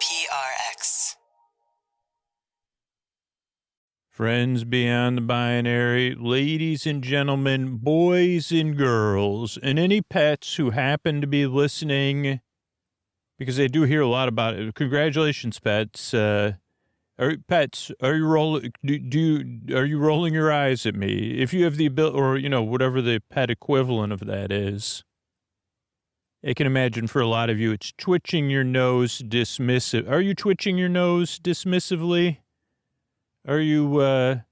PRX. Friends beyond the binary, ladies and gentlemen, boys and girls, and any pets who happen to be listening, because they do hear a lot about it. Congratulations, pets. Are you rolling your eyes at me? If you have the ability, or whatever the pet equivalent of that is. I can imagine for a lot of you, it's twitching your nose dismissive. Are you twitching your nose dismissively? Are you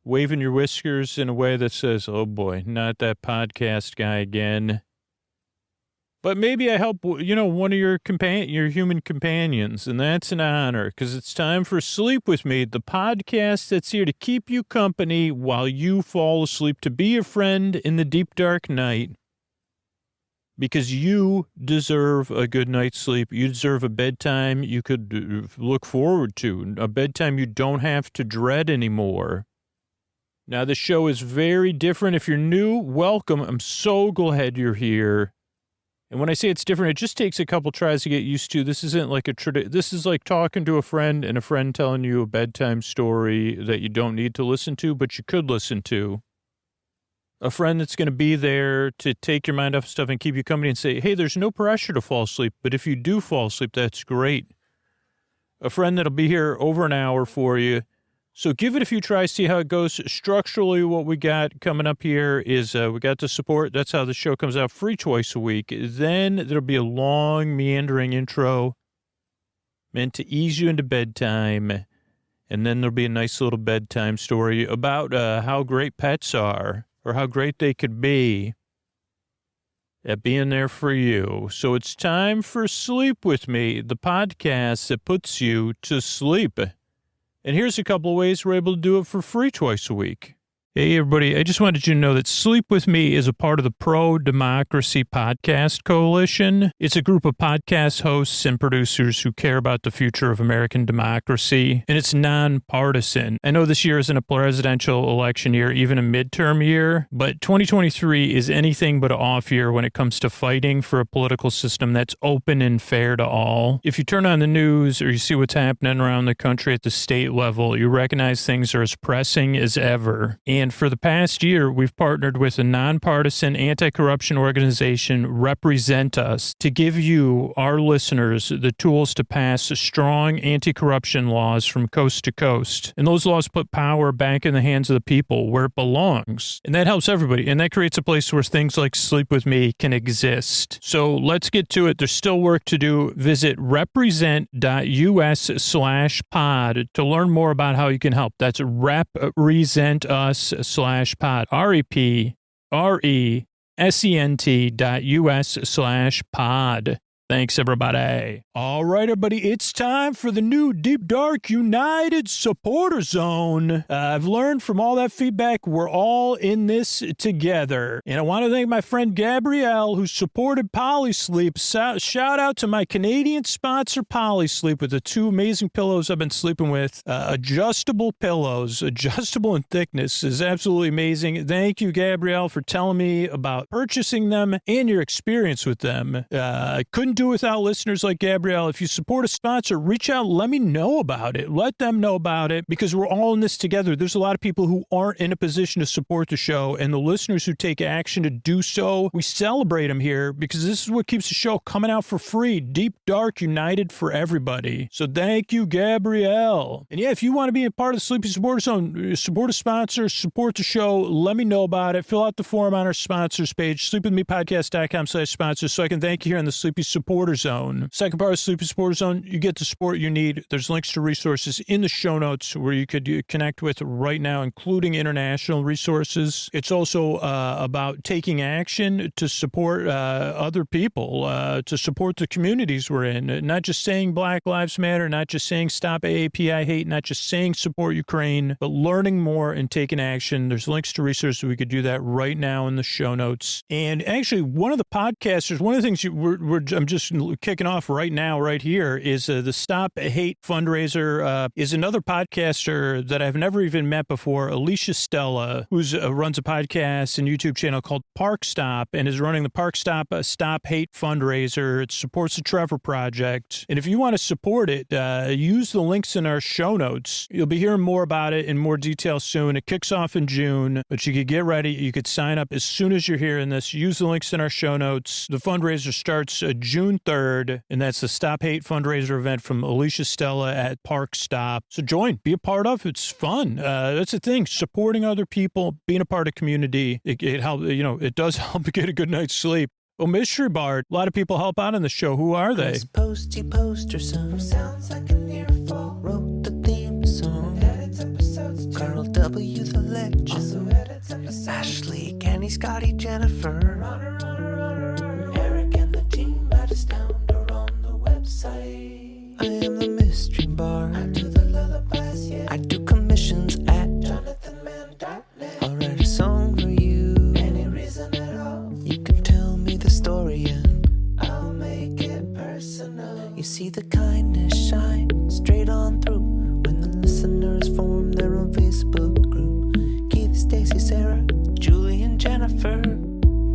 waving your whiskers in a way that says, oh boy, not that podcast guy again? But maybe I help, one of your human companions, and that's an honor, because it's time for Sleep With Me, the podcast that's here to keep you company while you fall asleep, to be a friend in the deep, dark night. Because you deserve a good night's sleep. You deserve a bedtime you could look forward to, a bedtime you don't have to dread anymore. Now, the show is very different. If you're new, welcome. I'm so glad you're here. And when I say it's different, it just takes a couple tries to get used to. This isn't like this is like talking to a friend and a friend telling you a bedtime story that you don't need to listen to, but you could listen to. A friend that's going to be there to take your mind off stuff and keep you company and say, hey, there's no pressure to fall asleep, but if you do fall asleep, that's great. A friend that'll be here over an hour for you. So give it a few tries, see how it goes. Structurally, what we got coming up here is we got the support. That's how the show comes out, free twice a week. Then there'll be a long, meandering intro meant to ease you into bedtime. And then there'll be a nice little bedtime story about how great pets are, or how great they could be at being there for you. So it's time for Sleep With Me, the podcast that puts you to sleep. And here's a couple of ways we're able to do it for free twice a week. Hey, everybody, I just wanted you to know that Sleep With Me is a part of the Pro-Democracy Podcast Coalition. It's a group of podcast hosts and producers who care about the future of American democracy, and it's nonpartisan. I know this year isn't a presidential election year, even a midterm year, but 2023 is anything but an off year when it comes to fighting for a political system that's open and fair to all. If you turn on the news or you see what's happening around the country at the state level, you recognize things are as pressing as ever. And for the past year, we've partnered with a nonpartisan anti-corruption organization, Represent Us, to give you, our listeners, the tools to pass strong anti-corruption laws from coast to coast. And those laws put power back in the hands of the people where it belongs. And that helps everybody. And that creates a place where things like Sleep With Me can exist. So let's get to it. There's still work to do. Visit represent.us/pod to learn more about how you can help. That's represent.us/pod, represent.us/pod. Thanks, everybody. All right, everybody, it's time for the new Deep Dark United Supporter Zone. I've learned from all that feedback, we're all in this together. And I want to thank my friend Gabrielle, who supported Polysleep. Shout out to my Canadian sponsor, Polysleep, with the two amazing pillows I've been sleeping with. Adjustable pillows, adjustable in thickness, is absolutely amazing. Thank you, Gabrielle, for telling me about purchasing them and your experience with them. I couldn't do without listeners like Gabrielle. If you support a sponsor, reach out, let me know about it. Let them know about it, because we're all in this together. There's a lot of people who aren't in a position to support the show, and the listeners who take action to do so, we celebrate them here, because this is what keeps the show coming out for free. Deep Dark United for everybody. So thank you, Gabrielle. And yeah, if you want to be a part of the Sleepy Supporter Zone, support a sponsor, support the show, let me know about it. Fill out the form on our sponsors page, sleepwithmepodcast.com/sponsors, so I can thank you here in the Sleepy Supporter Zone. Second part of Sleepy Supporter Zone, you get the support you need. There's links to resources in the show notes where you could connect with right now, including international resources. It's also about taking action to support other people, to support the communities we're in. Not just saying Black Lives Matter, not just saying stop AAP, I hate, not just saying support Ukraine, but learning more and taking action. There's links to resources. We could do that right now in the show notes. And actually, one of the podcasters, one of the things I'm just just kicking off right now, right here, is the Stop Hate fundraiser. Is another podcaster that I've never even met before, Alicia Stella, who's runs a podcast and YouTube channel called Park Stop and is running the Park Stop Stop Hate fundraiser. It supports the Trevor Project. And if you want to support it, use the links in our show notes. You'll be hearing more about it in more detail soon. It kicks off in June, but you could get ready. You could sign up as soon as you're hearing this. Use the links in our show notes. The fundraiser starts June 3rd, and that's the Stop Hate fundraiser event from Alicia Stella at Park Stop. So join, be a part of. It's fun. That's the thing. Supporting other people, being a part of community, it helps. It does help you get a good night's sleep. Oh, Mystery Bard. A lot of people help out on the show. Who are they? Posty poster son sounds like an earful. Wrote the theme song. Edits episodes too. Carl W. the legend. Also edits episodes. Ashley, Kenny, Scotty, Jennifer. Runner. Eric and the team at Astound are on the website. I am the Mystery Bard. I do the lullabies, yeah. I do commissions at jonathanmann.net. I'll write a song for you. Any reason at all. You can tell me the story and I'll make it personal. You see the kindness shine straight on through when the listeners form their own Facebook group. Keith, Stacy, Sarah, Julie, and Jennifer.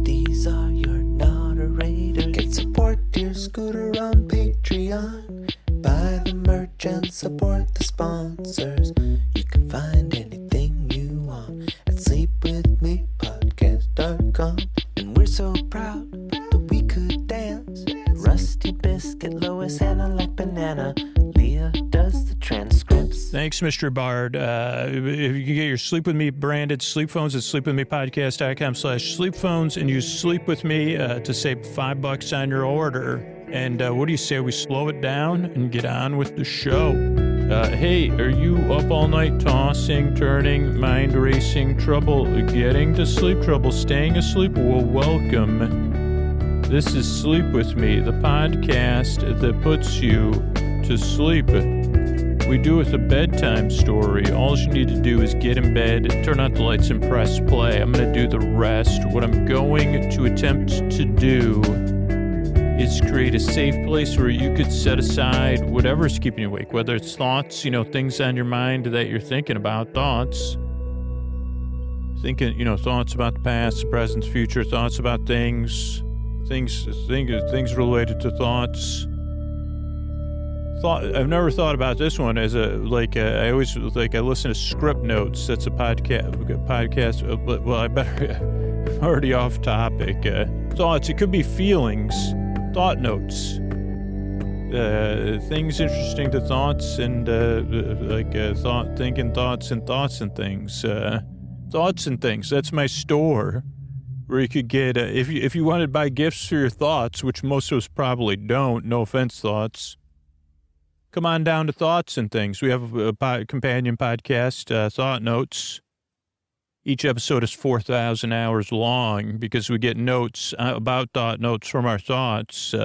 These are your moderators. Get support dear Scooter on Patreon. Buy the merch and support the sponsors. You can find anything you want at sleepwithmepodcast.com. And we're so proud that we could dance. Rusty Biscuit, Lois, Anna like banana. Leah does the transcripts. Thanks, Mr. Bard. If you can get your Sleep With Me branded sleep phones at sleepwithmepodcast.com/sleep phones and use Sleep With Me to save $5 on your order. And what do you say we slow it down and get on with the show? Hey, are you up all night tossing, turning, mind racing, trouble getting to sleep, trouble staying asleep? Well, welcome. This is Sleep With Me, the podcast that puts you to sleep. We do it with a bedtime story. All you need to do is get in bed, turn out the lights, and press play. I'm going to do the rest. What I'm going to attempt to do is create a safe place where you could set aside whatever's keeping you awake, whether it's thoughts, things on your mind that you're thinking about, thoughts about the past, the present, future, thoughts about things related to thoughts. I've never thought about this one as I always I listen to Script Notes. That's a podcast. Well, I better, I'm already off topic. Thoughts, it could be feelings. Thought notes, things interesting to thoughts and thinking thoughts and things. Thoughts and things. That's my store where you could get if you wanted to buy gifts for your thoughts, which most of us probably don't. No offense, thoughts. Come on down to Thoughts and Things. We have a companion podcast, Thought Notes. Each episode is 4,000 hours long because we get notes about thought notes from our thoughts.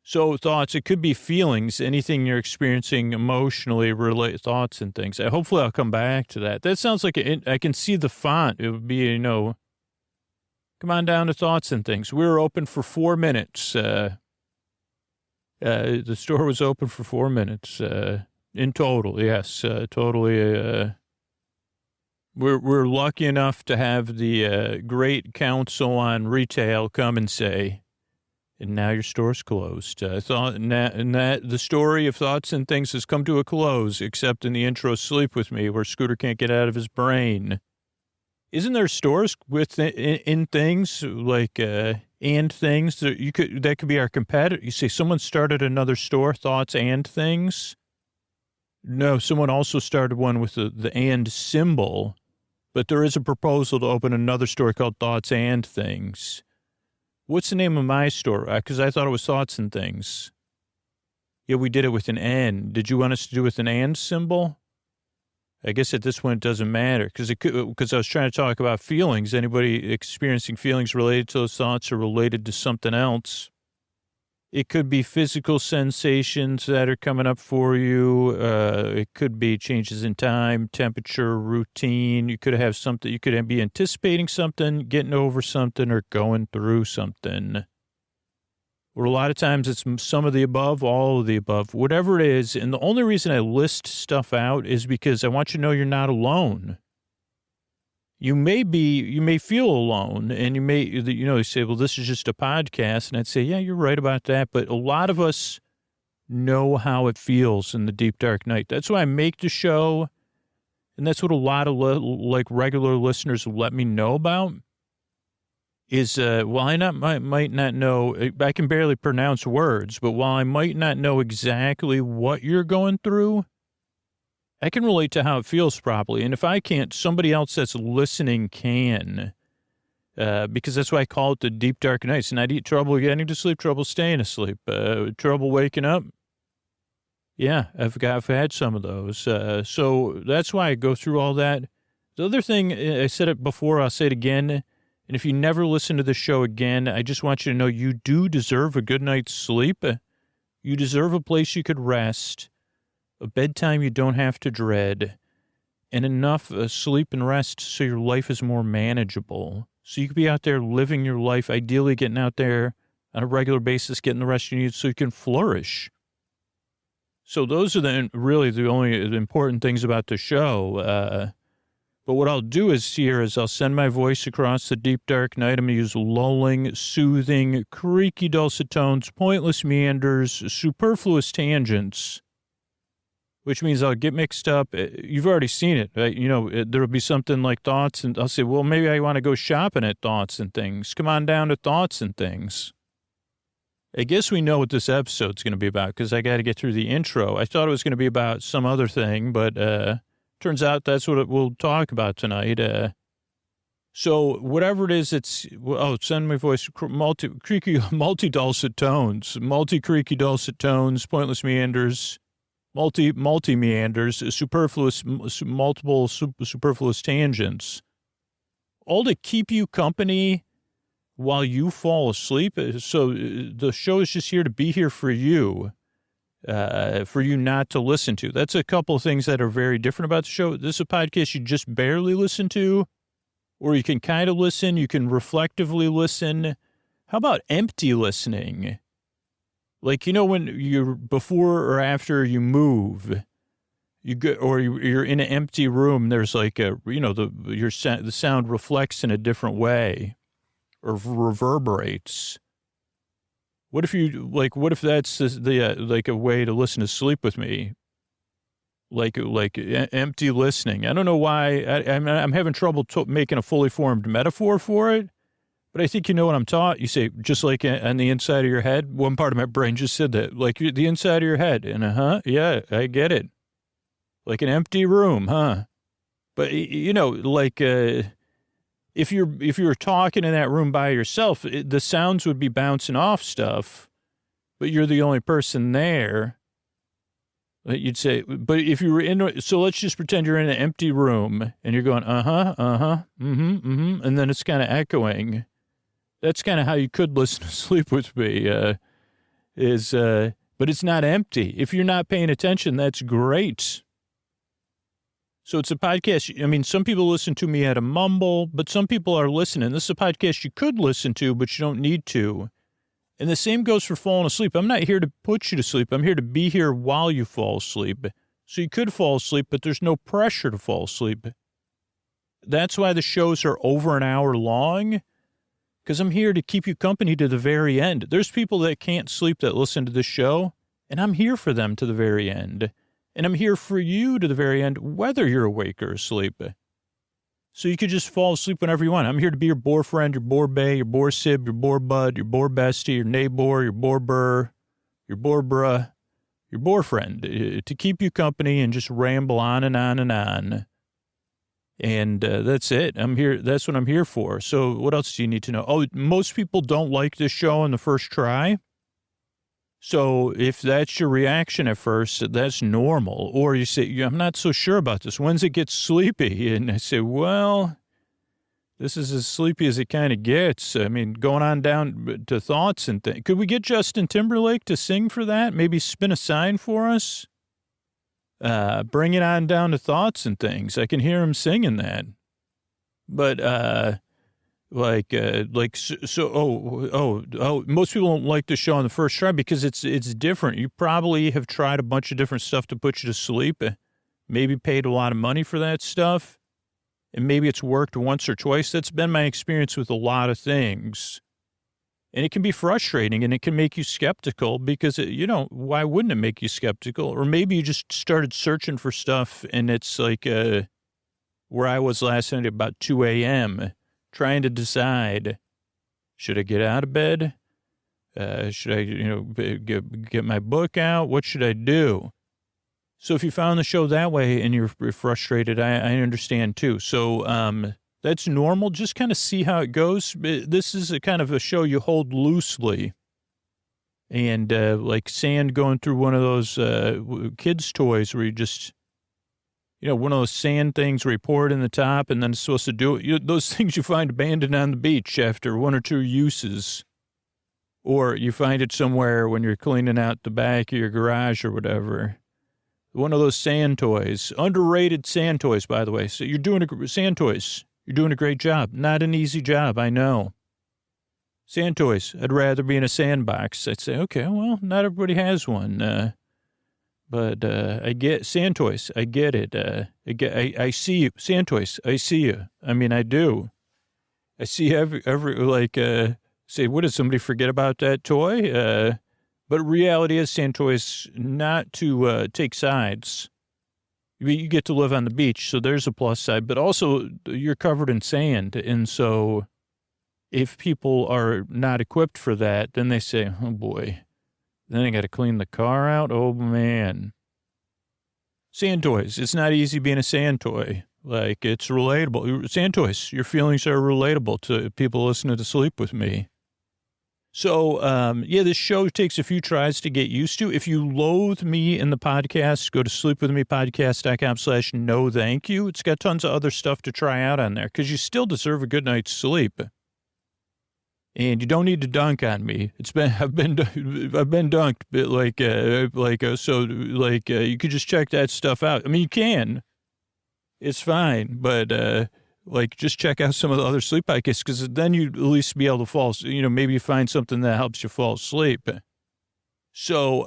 So thoughts, it could be feelings, anything you're experiencing emotionally, related thoughts and things. Hopefully I'll come back to that. That sounds like I can see the font. It would be, come on down to Thoughts and Things. We were open for 4 minutes. The store was open for 4 minutes in total. Yes, totally. We're lucky enough to have the great council on retail come and say, and now your store's closed. The story of Thoughts and Things has come to a close, except in the intro Sleep With Me, where Scooter can't get out of his brain. Isn't there stores with in things like and things that could be our competitor? You say someone started another store, Thoughts and Things. No, someone also started one with the and symbol. But there is a proposal to open another store called Thoughts and Things. What's the name of my store? Because I thought it was Thoughts and Things. Yeah, we did it with an N. Did you want us to do it with an and symbol? I guess at this point it doesn't matter because I was trying to talk about feelings. Anybody experiencing feelings related to those thoughts or related to something else? It could be physical sensations that are coming up for you. It could be changes in time, temperature, routine. You could have something. You could be anticipating something, getting over something, or going through something. or a lot of times it's some of the above, all of the above, whatever it is. And the only reason I list stuff out is because I want you to know you're not alone. You may feel alone, and you say, well, this is just a podcast. And I'd say, yeah, you're right about that. But a lot of us know how it feels in the deep, dark night. That's why I make the show. And that's what a lot of regular listeners let me know about is, while I might not know, I can barely pronounce words, but while I might not know exactly what you're going through, I can relate to how it feels properly. And if I can't, somebody else that's listening can, because that's why I call it the deep, dark nights. And I'd eat trouble getting to sleep, trouble staying asleep, trouble waking up. Yeah, I've had some of those. So that's why I go through all that. The other thing, I said it before, I'll say it again. And if you never listen to the show again, I just want you to know you do deserve a good night's sleep. You deserve a place you could rest, a bedtime you don't have to dread, and enough sleep and rest so your life is more manageable. So you could be out there living your life, ideally getting out there on a regular basis, getting the rest you need so you can flourish. So those are really the only important things about the show. But what I'll do is I'll send my voice across the deep, dark night. I'm going to use lulling, soothing, creaky dulcet tones, pointless meanders, superfluous tangents, which means I'll get mixed up. You've already seen it, right? There'll be something like thoughts, and I'll say, well, maybe I want to go shopping at Thoughts and Things. Come on down to Thoughts and Things. I guess we know what this episode's going to be about because I got to get through the intro. I thought it was going to be about some other thing, but turns out that's what we'll talk about tonight. So whatever it is, send my voice, multi-dulcet tones, multi-creaky dulcet tones, pointless meanders, multi-meanders, multiple superfluous tangents, all to keep you company while you fall asleep. So the show is just here to be here for you not to listen to. That's a couple of things that are very different about the show. This is a podcast you just barely listen to, or you can kind of listen. You can reflectively listen. How about empty listening? Like, when you're before or after you move, you're in an empty room. There's like the sound reflects in a different way or reverberates. What if that's like a way to listen to sleep with me? Like empty listening. I don't know why I'm having trouble making a fully formed metaphor for it, but I think you know what I'm taught. You say, just like on the inside of your head. One part of my brain just said that, like the inside of your head. And yeah, I get it. Like an empty room, huh? But if you were talking in that room by yourself, the sounds would be bouncing off stuff, but you're the only person there. You'd say, but if you were so let's just pretend you're in an empty room and you're going, and then it's kind of echoing. That's kind of how you could listen to Sleep With Me, but it's not empty. If you're not paying attention, that's great. So it's a podcast. I mean, some people listen to me at a mumble, but some people are listening. This is a podcast you could listen to, but you don't need to. And the same goes for falling asleep. I'm not here to put you to sleep. I'm here to be here while you fall asleep. So you could fall asleep, but there's no pressure to fall asleep. That's why the shows are over an hour long, because I'm here to keep you company to the very end. There's people that can't sleep that listen to this show, and I'm here for them to the very end. And I'm here for you to the very end, whether you're awake or asleep. So you could just fall asleep whenever you want. I'm here to be your boyfriend, your boy, your boy sib, your boy bud, your boy bestie, your neighbor, your boy burr, your boy bruh, your boyfriend, to keep you company and just ramble on and on and on. And that's it. I'm here. That's what I'm here for. So what else do you need to know? Oh, most people don't like this show on the first try. So if that's your reaction at first, that's normal. Or you say, I'm not so sure about this. When's it get sleepy? And I say, well, this is as sleepy as it kind of gets. I mean, going on down to Thoughts and things. Could we get Justin Timberlake to sing for that? Maybe spin a sign for us? Bring it on down to Thoughts and Things. I can hear him singing that. But Most people don't like the show on the first try because it's different. You probably have tried a bunch of different stuff to put you to sleep, maybe paid a lot of money for that stuff, and maybe it's worked once or twice. That's been my experience with a lot of things. And it can be frustrating and it can make you skeptical because, why wouldn't it make you skeptical? Or maybe you just started searching for stuff and it's like where I was last night about 2 a.m., trying to decide, should I get out of bed? Should I, get my book out? What should I do? So if you found the show that way and you're frustrated, I understand too. So that's normal. Just kind of see how it goes. This is a kind of a show you hold loosely. And like sand going through one of those kids' toys where you just... one of those sand things where you pour it in the top and then it's supposed to do it. Those things you find abandoned on the beach after one or two uses. Or you find it somewhere when you're cleaning out the back of your garage or whatever. One of those sand toys. Underrated sand toys, by the way. So you're doing sand toys. You're doing a great job. Not an easy job, I know. Sand toys. I'd rather be in a sandbox. I'd say, okay, well, not everybody has one. But I get sand toys. I get it. I see you. Sand toys. I see you. I mean, I do. I see say, what, did somebody forget about that toy? But reality is sand toys not to take sides. You get to live on the beach, so there's a plus side. But also, you're covered in sand. And so if people are not equipped for that, then they say, oh, boy. Then I got to clean the car out. Oh, man. Sand toys. It's not easy being a sand toy. Like, it's relatable. Sand toys. Your feelings are relatable to people listening to Sleep With Me. So, this show takes a few tries to get used to. If you loathe me in the podcast, go to sleepwithmepodcast.com/no thank you. It's got tons of other stuff to try out on there because you still deserve a good night's sleep. And you don't need to dunk on me. I've been dunked, but you could just check that stuff out. I mean, you can. It's fine, but just check out some of the other sleep podcasts because then you'd at least be able to fall. Maybe you find something that helps you fall asleep. So,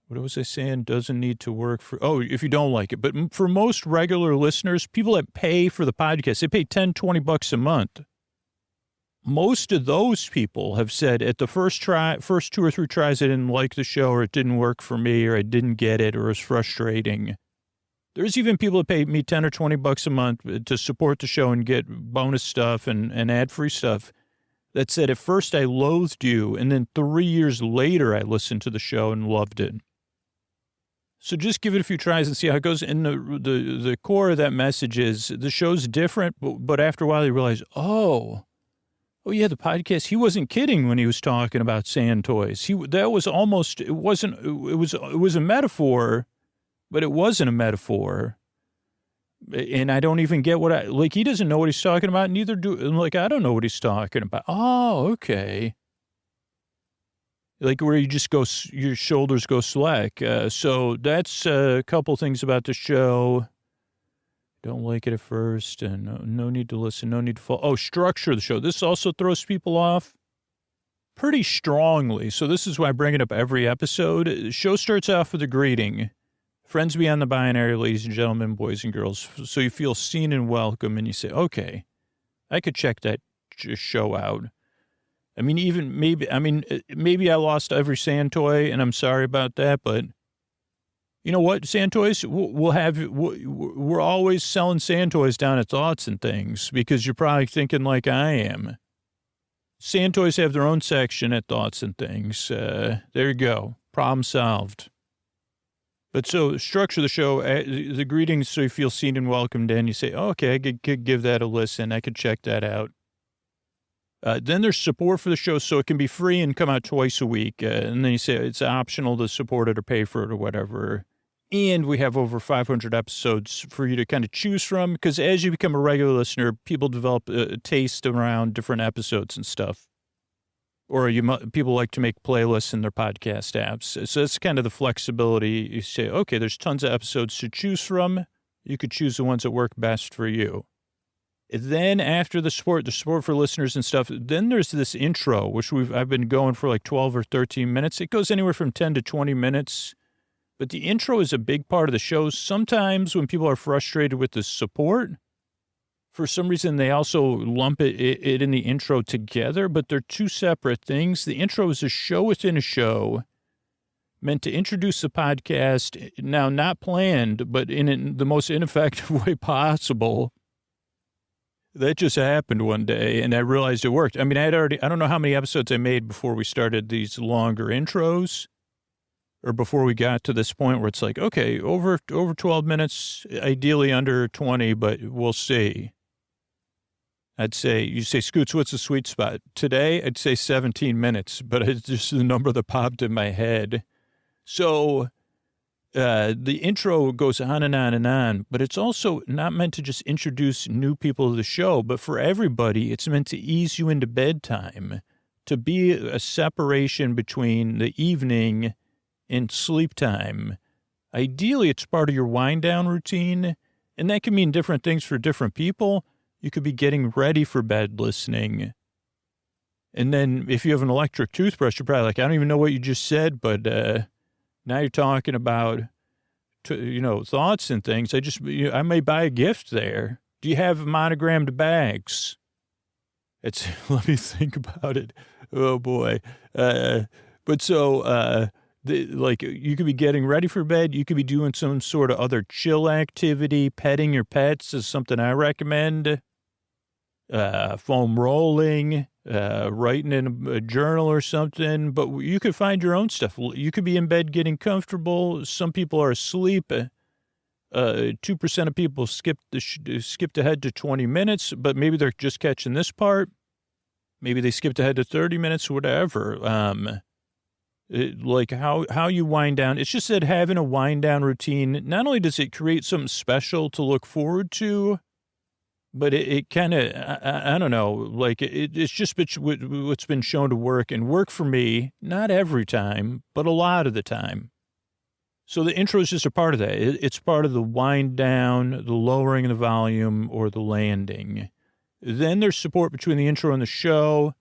what was I saying? Doesn't need to work for. Oh, if you don't like it, but for most regular listeners, people that pay for the podcast, they pay $10-20 a month. Most of those people have said at the first 2 or 3 tries, I didn't like the show or it didn't work for me or I didn't get it or it was frustrating. There's even people that pay me $10 or $20 a month to support the show and get bonus stuff and ad-free stuff that said, at first I loathed you and then 3 years later I listened to the show and loved it. So just give it a few tries and see how it goes. And the core of that message is the show's different, but after a while you realize, oh yeah, the podcast, he wasn't kidding when he was talking about sand toys. It was a metaphor, but it wasn't a metaphor. And I don't even get he doesn't know what he's talking about, neither I don't know what he's talking about. Oh, okay. Like where you just your shoulders go slack. So that's a couple things about the show. Don't like it at first, and no need to listen, no need to follow. Oh, structure of the show. This also throws people off pretty strongly. So this is why I bring it up every episode. The show starts off with a greeting. Friends beyond the binary, ladies and gentlemen, boys and girls. So you feel seen and welcome, and you say, okay, I could check that show out. I mean, maybe I lost every sand toy, and I'm sorry about that, but you know what, sand toys, we're always selling sand toys down at Thoughts and Things because you're probably thinking like I am. Sand toys have their own section at Thoughts and Things. There you go. Problem solved. But so structure the show, the greetings so you feel seen and welcomed in. You say, oh, okay, I could give that a listen. I could check that out. Then there's support for the show, so it can be free and come out twice a week. And then you say it's optional to support it or pay for it or whatever. And we have over 500 episodes for you to kind of choose from, because as you become a regular listener, people develop a taste around different episodes and stuff. Or people like to make playlists in their podcast apps. So that's kind of the flexibility. You say, okay, there's tons of episodes to choose from. You could choose the ones that work best for you. Then after the support for listeners and stuff, then there's this intro, which I've been going for like 12 or 13 minutes. It goes anywhere from 10 to 20 minutes. But the intro is a big part of the show. Sometimes when people are frustrated with the support, for some reason, they also lump it in the intro together, but they're two separate things. The intro is a show within a show meant to introduce the podcast, now not planned, but in the most ineffective way possible. That just happened one day, and I realized it worked. I mean, I don't know how many episodes I made before we started these longer intros, or before we got to this point where it's like, okay, over 12 minutes, ideally under 20, but we'll see. I'd say, you say, Scoots, what's the sweet spot? Today, I'd say 17 minutes, but it's just the number that popped in my head. So the intro goes on and on and on, but it's also not meant to just introduce new people to the show, but for everybody, it's meant to ease you into bedtime, to be a separation between the evening and sleep time. Ideally, it's part of your wind down routine, and that can mean different things for different people. You could be getting ready for bed listening. And then if you have an electric toothbrush, you're probably like, I don't even know what you just said, but now you're talking about, thoughts and things. I may buy a gift there. Do you have monogrammed bags? Let me think about it. Oh, boy. You could be getting ready for bed. You could be doing some sort of other chill activity. Petting your pets is something I recommend. Foam rolling, writing in a journal or something, but you could find your own stuff. You could be in bed getting comfortable. Some people are asleep. 2% of people skipped ahead to 20 minutes, but maybe they're just catching this part. Maybe they skipped ahead to 30 minutes, whatever. How you wind down. It's just that having a wind down routine, not only does it create something special to look forward to, but it kind of, I don't know, like it's just what's been shown to work and work for me, not every time, but a lot of the time. So the intro is just a part of that. It's part of the wind down, the lowering of the volume, or the landing. Then there's support between the intro and the show.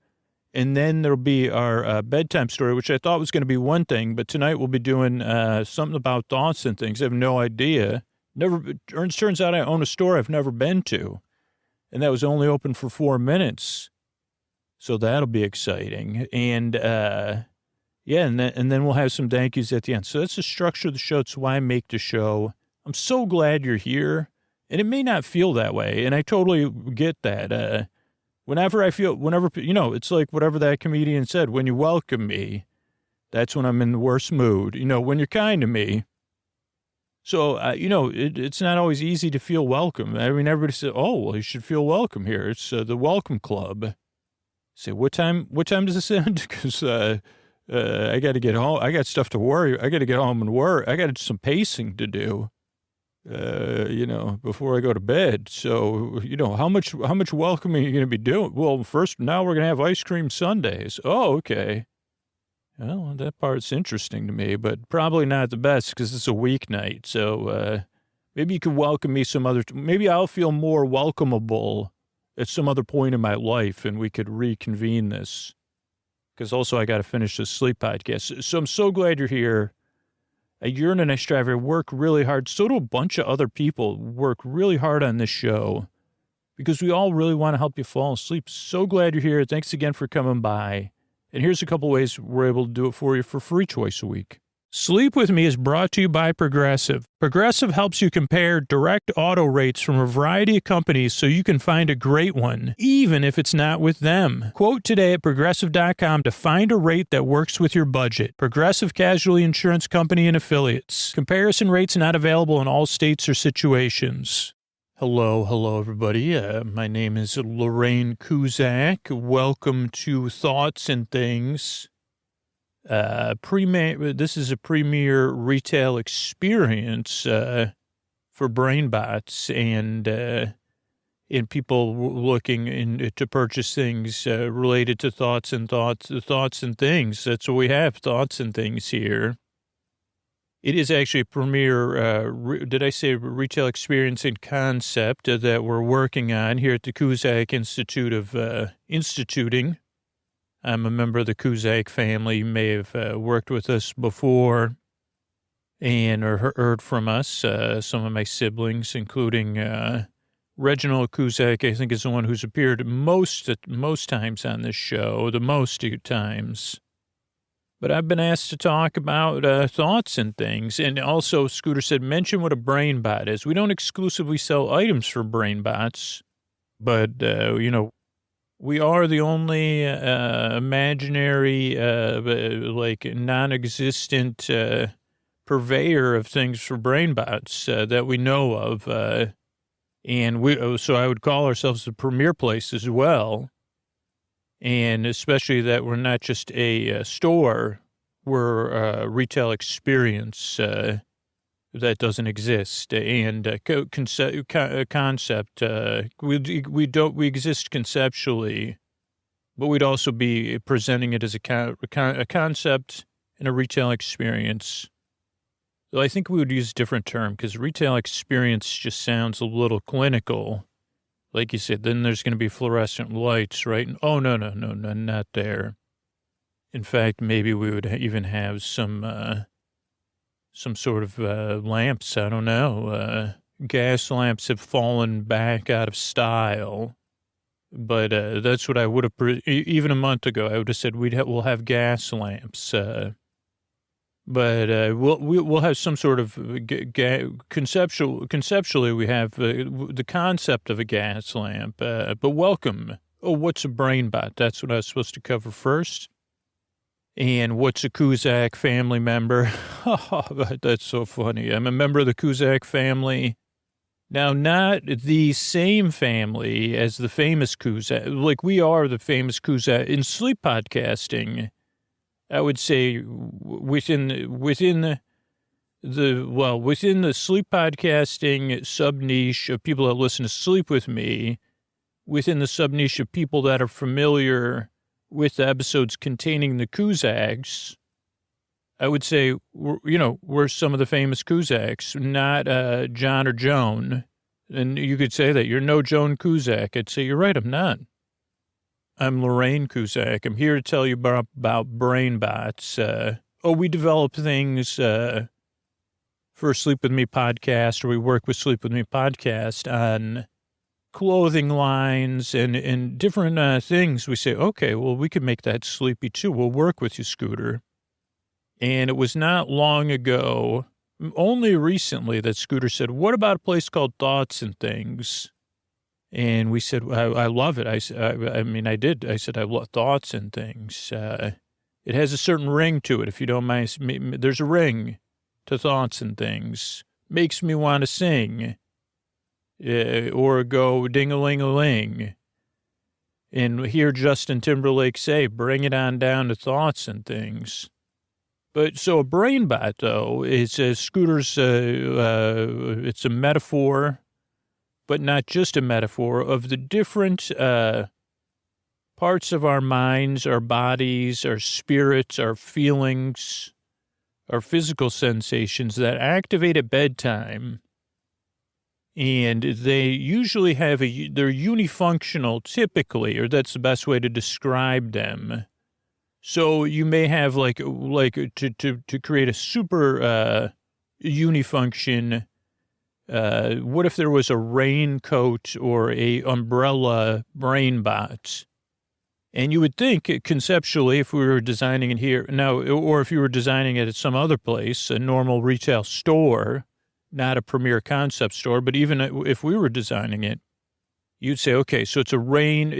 And then there'll be our bedtime story, which I thought was going to be one thing, but tonight we'll be doing something about thoughts and things. I have no idea. Turns out I own a store I've never been to. And that was only open for 4 minutes. So that'll be exciting. And, and then we'll have some thank yous at the end. So that's the structure of the show. It's why I make the show. I'm so glad you're here. And it may not feel that way. And I totally get that. Whenever, it's like whatever that comedian said, when you welcome me, that's when I'm in the worst mood. When you're kind to me. So, it's not always easy to feel welcome. I mean, everybody says, oh, well, you should feel welcome here. It's the welcome club. I say, what time does this end? Because I got to get home. I got stuff to worry. I got to get home and work. I got some pacing to do, before I go to bed. So, how much welcoming are you going to be doing? Well, first, now we're going to have ice cream sundaes. Oh, okay. Well, that part's interesting to me, but probably not the best because it's a weeknight. So maybe you could welcome me maybe I'll feel more welcomable at some other point in my life and we could reconvene this. Because also I got to finish this sleep podcast. So I'm so glad you're here. I yearn and I strive. I work really hard. So do a bunch of other people work really hard on this show because we all really want to help you fall asleep. So glad you're here. Thanks again for coming by. And here's a couple ways we're able to do it for you for free twice a week. Sleep With Me is brought to you by Progressive. Progressive helps you compare direct auto rates from a variety of companies so you can find a great one, even if it's not with them. Quote today at Progressive.com to find a rate that works with your budget. Progressive Casualty Insurance Company and Affiliates. Comparison rates not available in all states or situations. Hello, everybody. My name is Lorraine Kuzak. Welcome to Thoughts and Things. This is a premier retail experience for brainbots and people looking to purchase things related to thoughts and things. That's what we have, thoughts and things here. It is actually a premier, did I say retail experience and concept that we're working on here at the Cusack Institute of Instituting. I'm a member of the Cusack family. You may have worked with us before and or heard from us. Some of my siblings, including Reginald Cusack, I think is the one who's appeared most times on this show, the most times. But I've been asked to talk about thoughts and things. And also, Scooter said, mention what a brain bot is. We don't exclusively sell items for brain bots, but, we are the only imaginary, like non-existent purveyor of things for brain bots that we know of. So I would call ourselves the premier place as well. And especially that we're not just a store, we're a retail experience that doesn't exist. And concept, we exist conceptually, but we'd also be presenting it as a concept and a retail experience. So I think we would use a different term because retail experience just sounds a little clinical. Like you said, then there's going to be fluorescent lights, right? And, oh, no, not there. In fact, maybe we would even have some sort of lamps. I don't know. Gas lamps have fallen back out of style. But that's what I would have, even a month ago, I would have said we'll have gas lamps. But we'll have some sort of conceptually, we have the concept of a gas lamp. But welcome. Oh, what's a brain bot? That's what I was supposed to cover first. And what's a Cusack family member? Oh, that's so funny. I'm a member of the Cusack family. Now, not the same family as the famous Cusack. Like, we are the famous Cusack in sleep podcasting. I would say within the sleep podcasting sub-niche of people that listen to Sleep With Me, within the sub-niche of people that are familiar with the episodes containing the Cusacks, I would say, we're some of the famous Cusacks, not John or Joan. And you could say that. You're no Joan Cusack. I'd say, you're right, I'm not. I'm Lorraine Cusack. I'm here to tell you about brain bots. We develop things for Sleep With Me podcast, or we work with Sleep With Me podcast on clothing lines and different things. We say, okay, well, we could make that sleepy too. We'll work with you, Scooter. And it was not long ago, only recently, that Scooter said, what about a place called Thoughts and Things? And we said, I love it. I did. I said, I love Thoughts and Things. It has a certain ring to it, if you don't mind. There's a ring to Thoughts and Things. Makes me want to sing. Or go ding-a-ling-a-ling. And hear Justin Timberlake say, bring it on down to Thoughts and Things. But so a brain bot, though, is Scooter's, it's a metaphor, but not just a metaphor, of the different parts of our minds, our bodies, our spirits, our feelings, our physical sensations that activate at bedtime. And they usually have they're unifunctional typically, or that's the best way to describe them. So you may have like to create a super unifunction. What if there was a raincoat or a umbrella brain bot? And you would think conceptually, if we were designing it here now, or if you were designing it at some other place, a normal retail store, not a premier concept store, but even if we were designing it, you'd say, okay, so it's a brain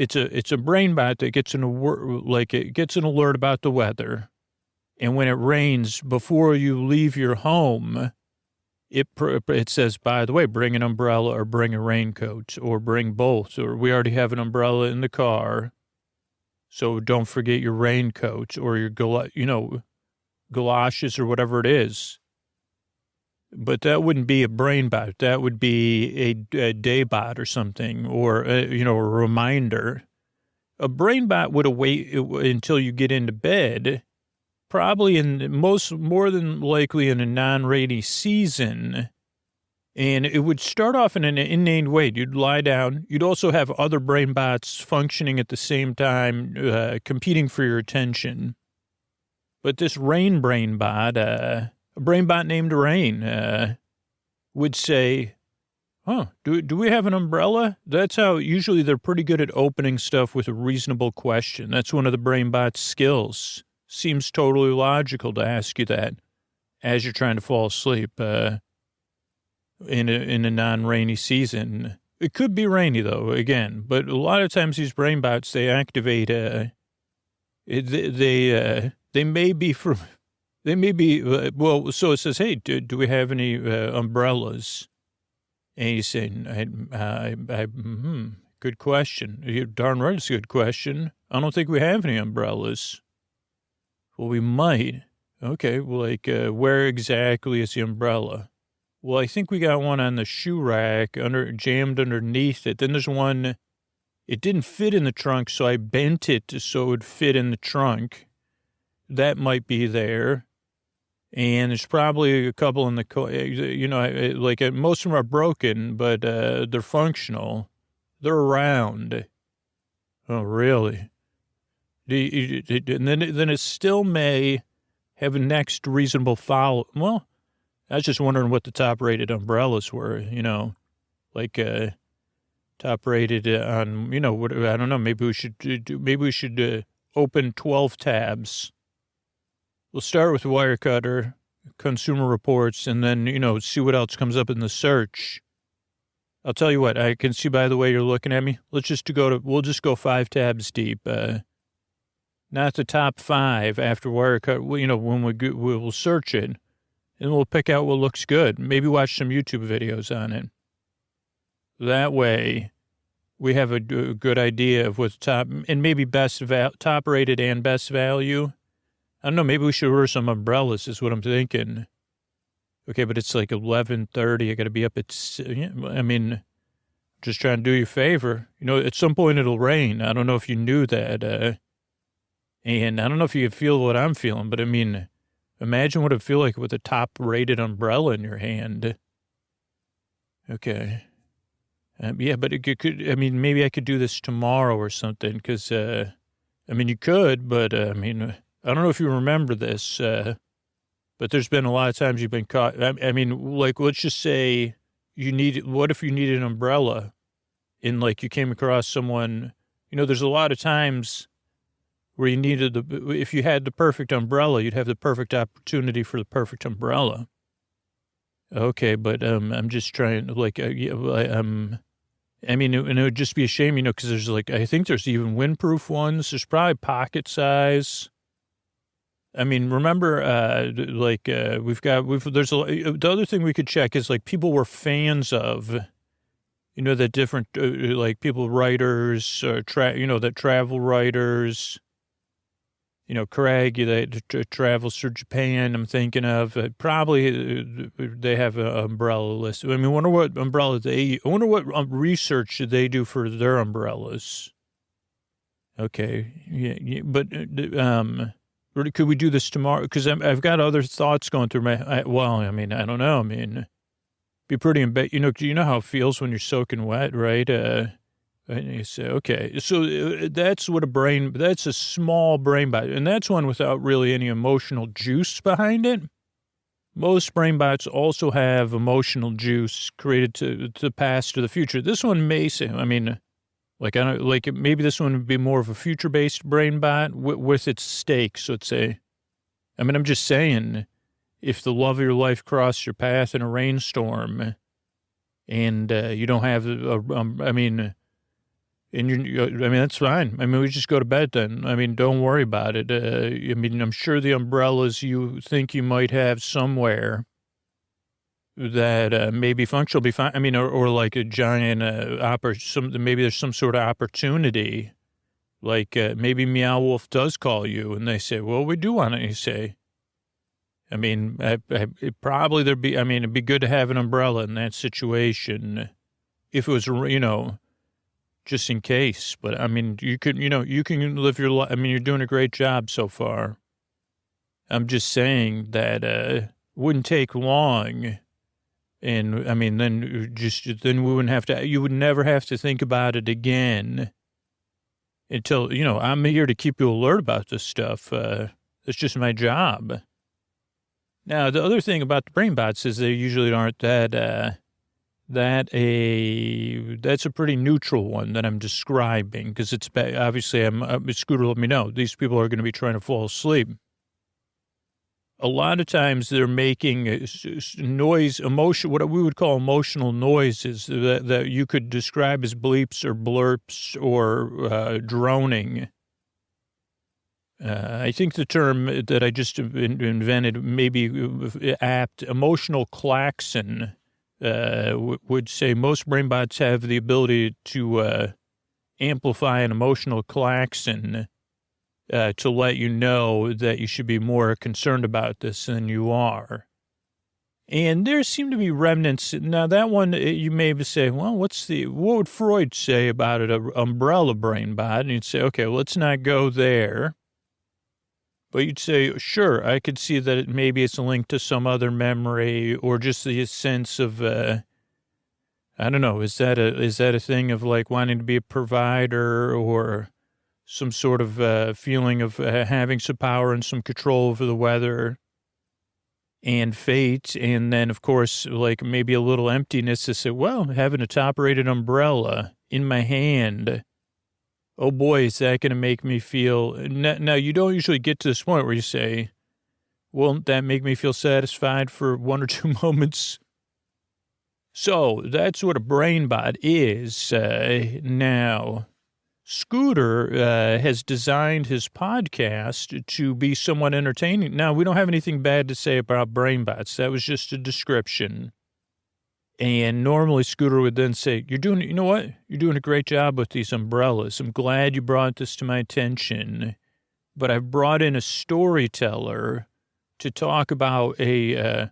bot that gets it gets an alert about the weather. And when it rains, before you leave your home, it says, by the way, bring an umbrella or bring a raincoat or bring both, or we already have an umbrella in the car. So don't forget your raincoat or your, galoshes or whatever it is. But that wouldn't be a brain bot. That would be a day bot or something, or, a reminder. A brain bot would wait until you get into bed, probably more than likely in a non-rainy season. And it would start off in an inane way. You'd lie down. You'd also have other brain bots functioning at the same time, competing for your attention. But this Rain brain bot, a brain bot named Rain, would say, "Oh, do we have an umbrella?" That's how usually they're pretty good at opening stuff with a reasonable question. That's one of the brain bot's skills. Seems totally logical to ask you that as you're trying to fall asleep in a non-rainy season. It could be rainy though, again, but a lot of times these brain bots, they activate. They may be from. They may be. Well, so it says, "Hey, do we have any umbrellas?" And he's saying, good question. You're darn right, it's a good question. I don't think we have any umbrellas. Well, we might. Okay, well, like, where exactly is the umbrella? Well, I think we got one on the shoe rack, jammed underneath it. Then there's one, it didn't fit in the trunk, so I bent it so it would fit in the trunk. That might be there. And there's probably a couple in the, most of them are broken, but they're functional. They're around. Oh, really? And then it still may have a next reasonable follow. Well, I was just wondering what the top-rated umbrellas were, top-rated on, what, I don't know, maybe we should open 12 tabs. We'll start with Wirecutter, Consumer Reports, and then, see what else comes up in the search. I'll tell you what, I can see by the way you're looking at me. We'll just go 5 tabs deep. Not the top 5 after Wirecutter, when we'll search it, and we'll pick out what looks good. Maybe watch some YouTube videos on it. That way, we have a good idea of what's top, and maybe top rated and best value. I don't know, maybe we should order some umbrellas is what I'm thinking. Okay, but it's like 11:30. I got to be up at, just trying to do you a favor. At some point it'll rain. I don't know if you knew that. And I don't know if you can feel what I'm feeling, but imagine what it'd feel like with a top-rated umbrella in your hand. Okay. Yeah, but it could, maybe I could do this tomorrow or something, because, you could, but, I don't know if you remember this, but there's been a lot of times you've been caught. Let's just say what if you needed an umbrella and, you came across someone, there's a lot of times where you needed if you had the perfect umbrella, you'd have the perfect opportunity for the perfect umbrella. Okay, but I'm just trying, and it would just be a shame, because there's I think there's even windproof ones. There's probably pocket size. Remember, the other thing we could check is people were fans of, that different, people, writers, that travel writers. Craig, that travels through Japan, I'm thinking of. Probably they have an umbrella list. I wonder what research did they do for their umbrellas? Okay. Yeah, but, could we do this tomorrow? Because I've got other thoughts going through my, I don't know. Be pretty, you know how it feels when you're soaking wet, right? And you say, okay, so that's that's a small brain bot, and that's one without really any emotional juice behind it. Most brain bots also have emotional juice created to pass to the future. This one may say, maybe this one would be more of a future-based brain bot with its stakes, let's say. I'm just saying, if the love of your life crossed your path in a rainstorm and you don't have, that's fine. We just go to bed then. Don't worry about it. I'm sure the umbrellas you think you might have somewhere that maybe functional be fine. Or like a giant maybe there's some sort of opportunity. Maybe Meow Wolf does call you and they say, well, we do want it. You say, it'd be good to have an umbrella in that situation if it was, just in case. But you can live your life. You're doing a great job so far. I'm just saying that wouldn't take long. And I mean, then we wouldn't have to, you would never have to think about it again until, I'm here to keep you alert about this stuff. It's just my job. Now, the other thing about the brain bots is they usually aren't that's a pretty neutral one that I'm describing because it's obviously Scooter let me know these people are going to be trying to fall asleep. A lot of times they're making noise, what we would call emotional noises that you could describe as bleeps or blurps or droning. I think the term that I just invented may be apt. Emotional klaxon would say most brain bots have the ability to amplify an emotional klaxon to let you know that you should be more concerned about this than you are. And there seem to be remnants. Now, that one, you may say, well, what would Freud say about it, an umbrella brain bot? And you'd say, okay, well, let's not go there. But you'd say, sure, I could see that maybe it's linked to some other memory or just the sense of, I don't know, is that a thing of like wanting to be a provider or some sort of feeling of having some power and some control over the weather and fate. And then, of course, like maybe a little emptiness to say, well, having a top-rated umbrella in my hand, oh boy, is that going to make me feel... Now, you don't usually get to this point where you say, won't that make me feel satisfied for 1 or 2 moments? So that's what a brain bot is. Now, Scooter has designed his podcast to be somewhat entertaining. Now, we don't have anything bad to say about brain bots. That was just a description. And normally Scooter would then say, you know what? You're doing a great job with these umbrellas. I'm glad you brought this to my attention. But I've brought in a storyteller to talk about something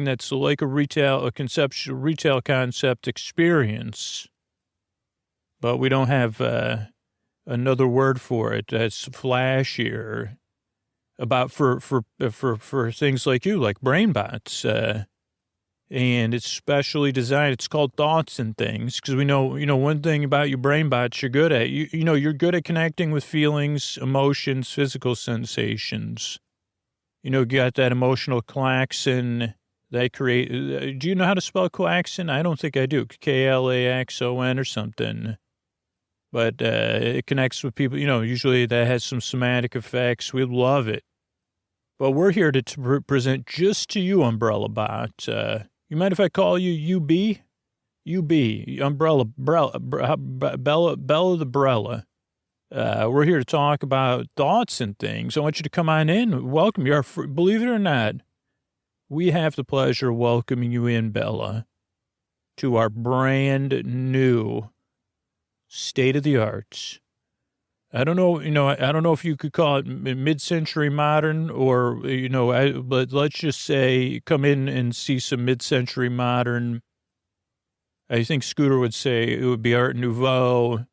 that's like a retail concept experience. But we don't have another word for it that's flashier about for things like you, like brain bots. And it's specially designed. It's called Thoughts and Things because we know, one thing about you brain bots you're good at. You're good at connecting with feelings, emotions, physical sensations. You got that emotional klaxon that create. Do you know how to spell klaxon? I don't think I do. Klaxon or something. But it connects with people, usually that has some somatic effects. We love it. But we're here to present just to you, Umbrella Bot. You mind if I call you UB? UB, Umbrella, Bella the Brella. We're here to talk about thoughts and things. I want you to come on in. Welcome. Believe it or not, we have the pleasure of welcoming you in, Bella, to our brand new state-of-the-art. I don't know, I don't know if you could call it mid-century modern or, but let's just say come in and see some mid-century modern. I think Scooter would say it would be Art Nouveau.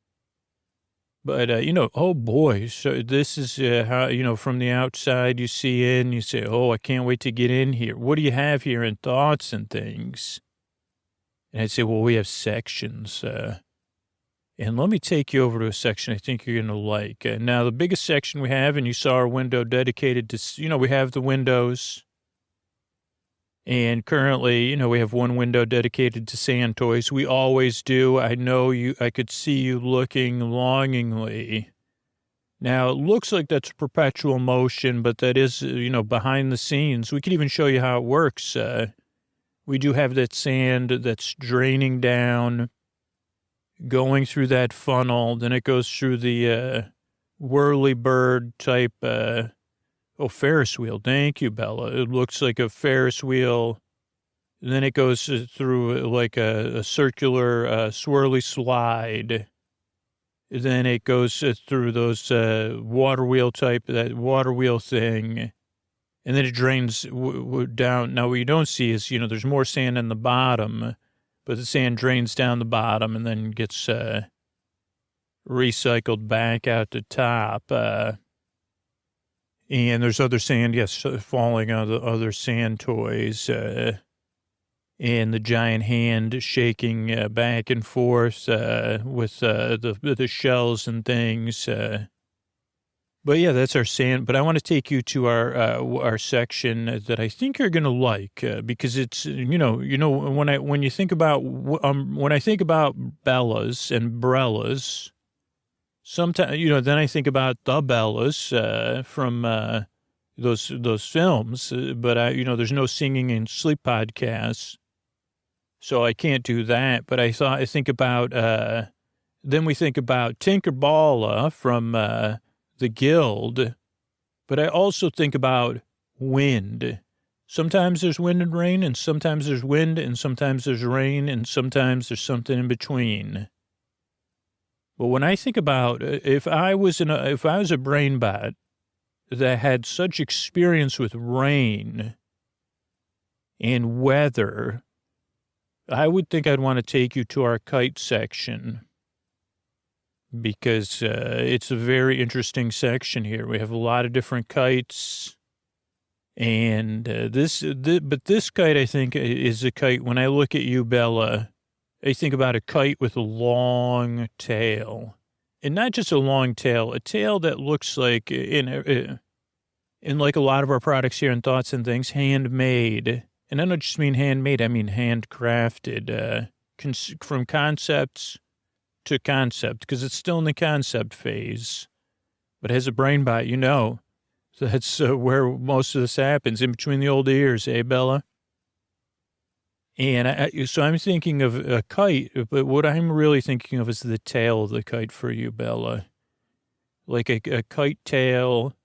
But, oh boy, so this is how, from the outside you see in, you say, oh, I can't wait to get in here. What do you have here in Thoughts and Things? And I'd say, well, we have sections, and let me take you over to a section I think you're going to like. Now, the biggest section we have, and you saw our window dedicated to, we have the windows. And currently, we have one window dedicated to sand toys. We always do. I know I could see you looking longingly. Now, it looks like that's perpetual motion, but that is, behind the scenes. We could even show you how it works. We do have that sand that's draining down, going through that funnel, then it goes through the whirly bird type, Ferris wheel. Thank you, Bella. It looks like a Ferris wheel. Then it goes through like a circular swirly slide. Then it goes through those water wheel type, that water wheel thing. And then it drains down. Now, what you don't see is, there's more sand in the bottom, but the sand drains down the bottom and then gets recycled back out the top. And there's other sand, yes, falling on the other sand toys, and the giant hand shaking back and forth with the shells and things. But yeah, that's our sand. But I want to take you to our section that I think you're gonna like because it's when you think about when I think about Bellas and Brellas, sometimes then I think about the Bellas from those films. But there's no singing in sleep podcasts, so I can't do that. But I think about then we think about Tinkerballa from the Guild, but I also think about wind. Sometimes there's wind and rain, and sometimes there's wind, and sometimes there's rain, and sometimes there's something in between. But when I think about if I was a brainbot that had such experience with rain and weather, I would think I'd want to take you to our kite section. Because it's a very interesting section here. We have a lot of different kites, and but this kite, I think, is a kite. When I look at you, Bella, I think about a kite with a long tail, and not just a long tail, a tail that looks like in like a lot of our products here in Thoughts and Things, handmade. And I don't just mean handmade; I mean handcrafted, from concepts to concept, because it's still in the concept phase, but has a brain bot, So that's where most of this happens, in between the old ears, eh, Bella? And so I'm thinking of a kite, but what I'm really thinking of is the tail of the kite for you, Bella. Like a kite tail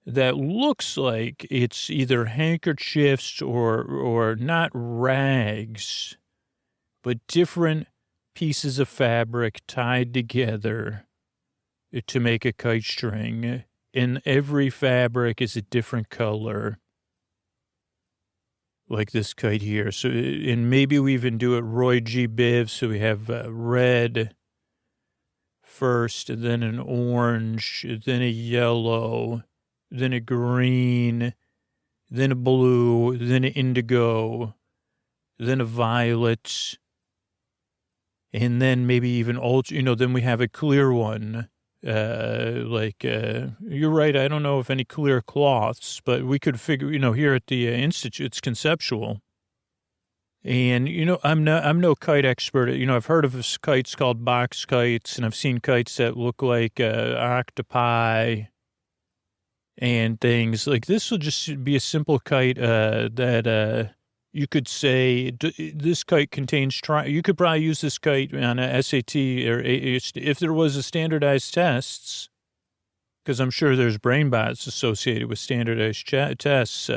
that looks like it's either handkerchiefs or not rags, but different pieces of fabric tied together to make a kite string, and every fabric is a different color, like this kite here. So, and maybe we even do it Roy G. Biv, so we have red first, and then an orange, then a yellow, then a green, then a blue, then an indigo, then a violet, and then maybe even then we have a clear one. You're right. I don't know if any clear cloths, but we could figure, here at the Institute, it's conceptual. And, I'm no kite expert. I've heard of kites called box kites, and I've seen kites that look like octopi and things. Like this will just be a simple kite that you could say this kite contains you could probably use this kite on a SAT or if there was a standardized tests, because I'm sure there's brain bots associated with standardized tests.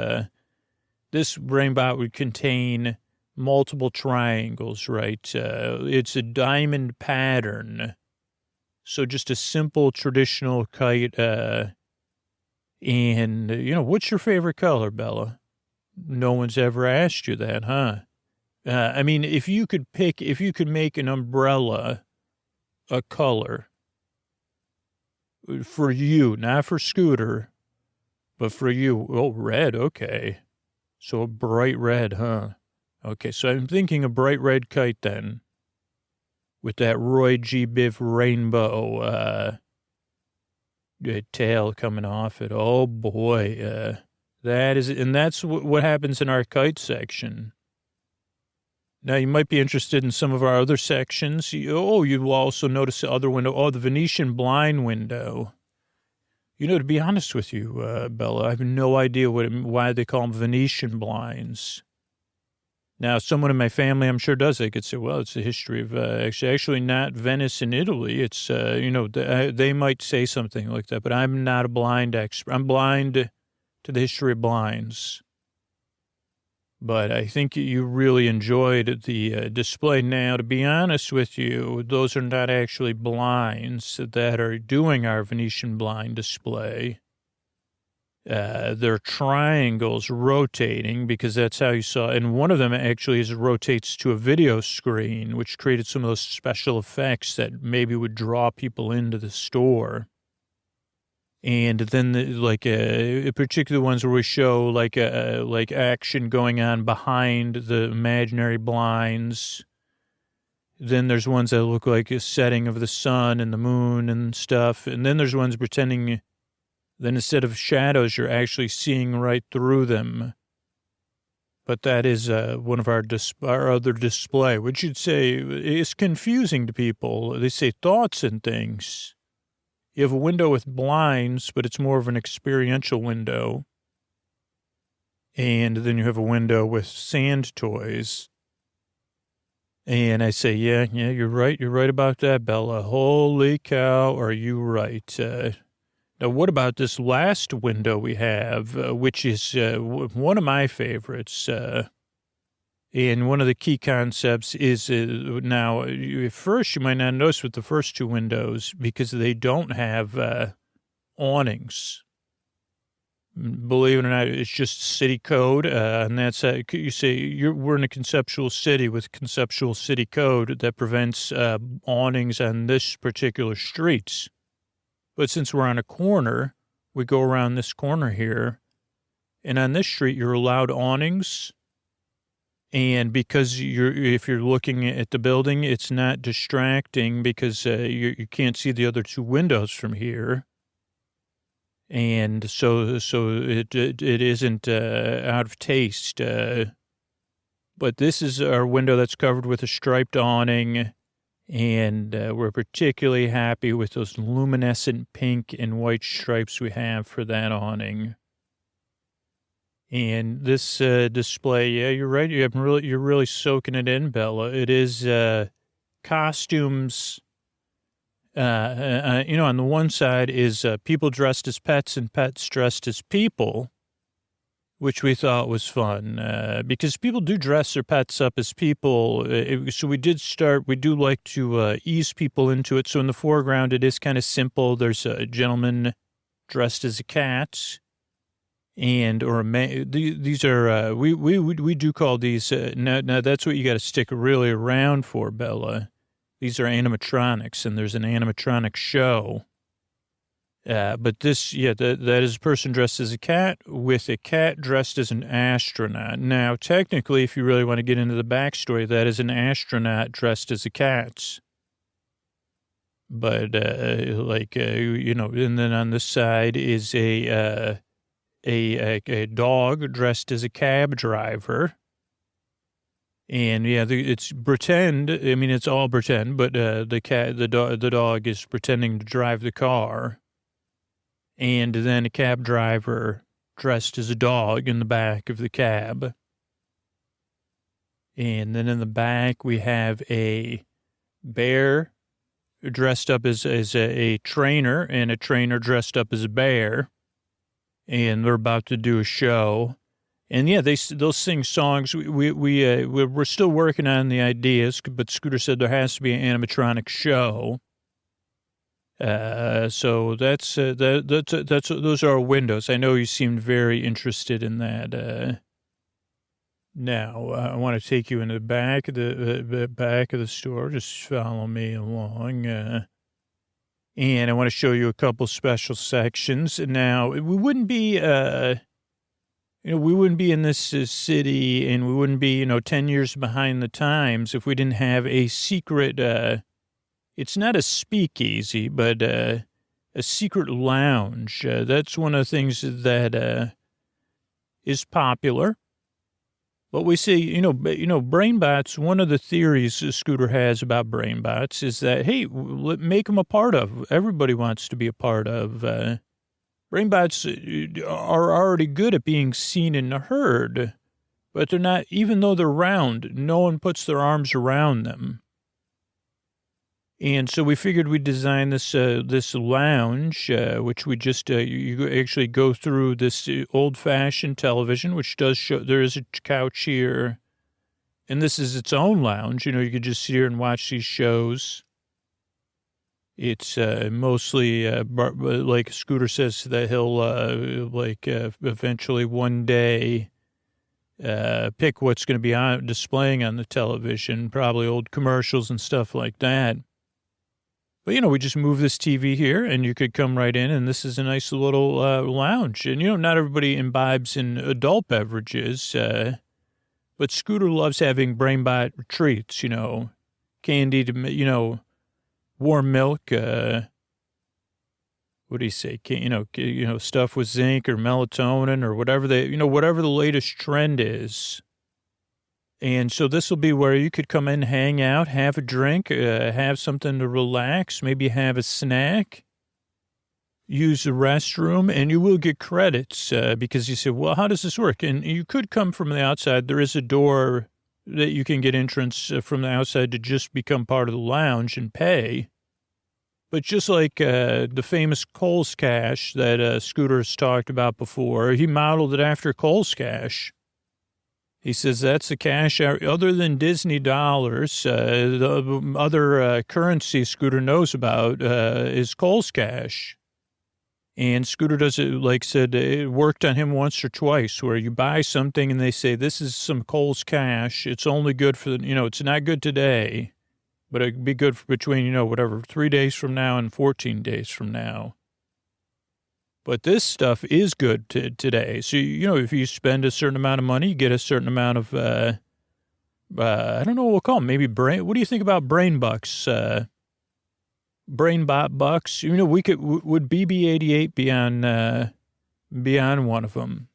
This brain bot would contain multiple triangles, right? It's a diamond pattern. So just a simple traditional kite. And, what's your favorite color, Bella? No one's ever asked you that, huh? I mean, if you could make an umbrella a color for you, not for Scooter, but for you. Oh, red. Okay. So a bright red, huh? Okay. So I'm thinking a bright red kite then with that Roy G. Biv rainbow, tail coming off it. Oh boy. That is, and that's what happens in our kite section. Now, you might be interested in some of our other sections. You will also notice the other window. Oh, the Venetian blind window. To be honest with you, Bella, I have no idea why they call them Venetian blinds. Now, someone in my family, I'm sure, does. They could say, well, it's the history of, actually not Venice in Italy. It's, they might say something like that, but I'm not a blind expert. I'm blind to the history of blinds. But I think you really enjoyed the display. Now, to be honest with you, those are not actually blinds that are doing our Venetian blind display. They're triangles rotating, because that's how you saw. And one of them actually rotates to a video screen, which created some of those special effects that maybe would draw people into the store. And then particular ones where we show like action going on behind the imaginary blinds. Then there's ones that look like a setting of the sun and the moon and stuff. And then there's ones pretending then instead of shadows, you're actually seeing right through them. But that is one of our other display, which you'd say is confusing to people. They say thoughts and things. You have a window with blinds, but it's more of an experiential window. And then you have a window with sand toys. And I say, yeah, you're right. You're right about that, Bella. Holy cow, are you right? Now, what about this last window we have, which is one of my favorites? And one of the key concepts is now, at first, you might not notice with the first two windows because they don't have awnings. Believe it or not, it's just city code. And that's, you say, we're in a conceptual city with conceptual city code that prevents awnings on this particular streets. But since we're on a corner, we go around this corner here, and on this street, you're allowed awnings. And because if you're looking at the building, it's not distracting because you can't see the other two windows from here. And so it isn't out of taste. But this is our window that's covered with a striped awning. And we're particularly happy with those luminescent pink and white stripes we have for that awning. And this display, yeah, you're right. You're really soaking it in, Bella. It is costumes. On the one side is people dressed as pets and pets dressed as people, which we thought was fun because people do dress their pets up as people. So we do like to ease people into it. So in the foreground, it is kind of simple. There's a gentleman dressed as a cat or a man. These are, we do call these, now that's what you got to stick really around for, Bella. These are animatronics and there's an animatronic show. But this, that is a person dressed as a cat with a cat dressed as an astronaut. Now, technically, if you really want to get into the backstory, that is an astronaut dressed as a cat. But, and then on this side is a dog dressed as a cab driver. And it's pretend. I mean, it's all pretend, but the dog is pretending to drive the car. And then a cab driver dressed as a dog in the back of the cab. And then in the back, we have a bear dressed up as a trainer and a trainer dressed up as a bear. And they're about to do a show. And they'll sing songs. We're still working on the ideas, but Scooter said there has to be an animatronic show. So that's those are our windows. I know you seemed very interested in that. Now I want to take you in the back of the back of the store. Just follow me along. And I want to show you a couple special sections. Now we wouldn't be, we wouldn't be in this city, and we wouldn't be, 10 years behind the times if we didn't have a secret. It's not a speakeasy, but a secret lounge. That's one of the things that is popular. But we see, brainbots, one of the theories Scooter has about brainbots is that, hey, make them a part of. Everybody wants to be a part of. Brainbots are already good at being seen and heard, but they're not, even though they're round, no one puts their arms around them. And so we figured we'd design this lounge, which we just, you actually go through this old-fashioned television, which does show, there is a couch here, and this is its own lounge. You could just sit here and watch these shows. It's mostly, like Scooter says, that he'll, eventually one day pick what's going to be displaying on the television, probably old commercials and stuff like that. But, we just move this TV here, and you could come right in, and this is a nice little lounge. And, not everybody imbibes in adult beverages, but Scooter loves having brainbot treats, candied, warm milk, what do you say? Stuff with zinc or melatonin or whatever whatever the latest trend is. And so this will be where you could come in, hang out, have a drink, have something to relax, maybe have a snack, use the restroom, and you will get credits because you say, well, how does this work? And you could come from the outside. There is a door that you can get entrance from the outside to just become part of the lounge and pay. But just like the famous Kohl's Cash that Scooter's talked about before, he modeled it after Kohl's Cash. He says that's the cash, other than Disney dollars, the other currency Scooter knows about is Kohl's Cash. And Scooter does it, like said, it worked on him once or twice, where you buy something and they say, this is some Kohl's Cash. It's only good for, it's not good today, but it'd be good for between, 3 days from now and 14 days from now. But this stuff is good today. So, if you spend a certain amount of money, you get a certain amount of, I don't know what we'll call them. Maybe what do you think about brain bucks? Brainbot bucks? Would BB-88 be on one of them?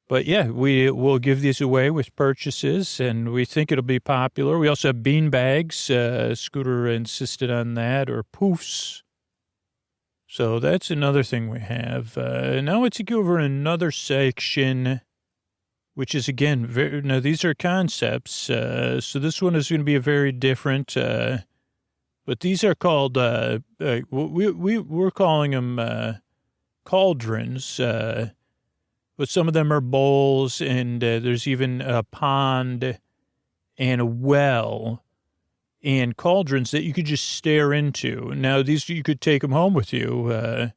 But yeah, we'll give these away with purchases, and we think it'll be popular. We also have bean bags. Scooter insisted on that, or poofs. So that's another thing we have. Now let's go over another section, which is, again, now these are concepts. So this one is going to be a very different, but these are called, we're calling them cauldrons, but some of them are bowls, and there's even a pond and a well. And cauldrons that you could just stare into. Now, these, you could take them home with you.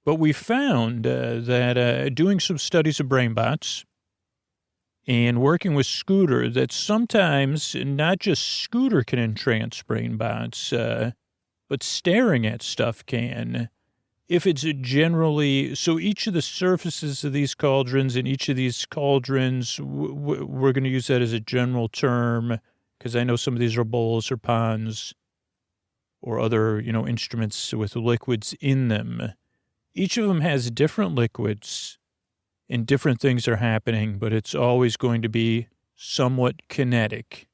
But we found that doing some studies of brainbots and working with Scooter, that sometimes not just Scooter can entrance brainbots, but staring at stuff can. If it's generally, so each of the surfaces of these cauldrons and each of these cauldrons, we're going to use that as a general term, because I know some of these are bowls or ponds or other, instruments with liquids in them. Each of them has different liquids and different things are happening, but it's always going to be somewhat kinetic.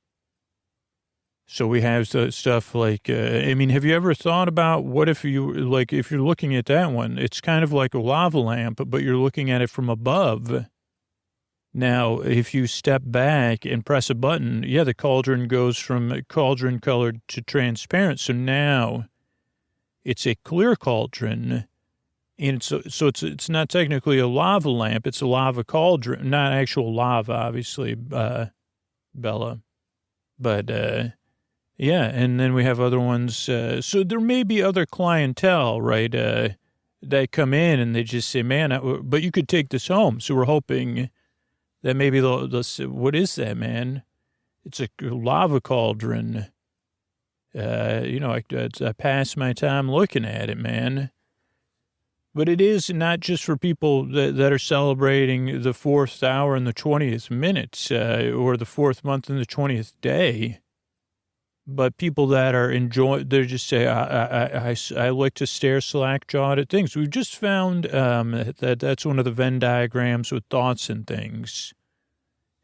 So we have stuff like, have you ever thought about what if if you're looking at that one, it's kind of like a lava lamp, but you're looking at it from above. Now, if you step back and press a button, the cauldron goes from cauldron colored to transparent. So now it's a clear cauldron, and so it's not technically a lava lamp. It's a lava cauldron, not actual lava, obviously, Bella. But, and then we have other ones. So there may be other clientele, right, that come in and they just say, man, but you could take this home. So we're hoping that maybe they'll say, what is that, man? It's a lava cauldron. I pass my time looking at it, man. But it is not just for people that are celebrating the 4th hour and the 20th minute, or the 4th month and the 20th day. But people that are enjoying, they just say, I like to stare slack-jawed at things. We've just found that's one of the Venn diagrams with thoughts and things.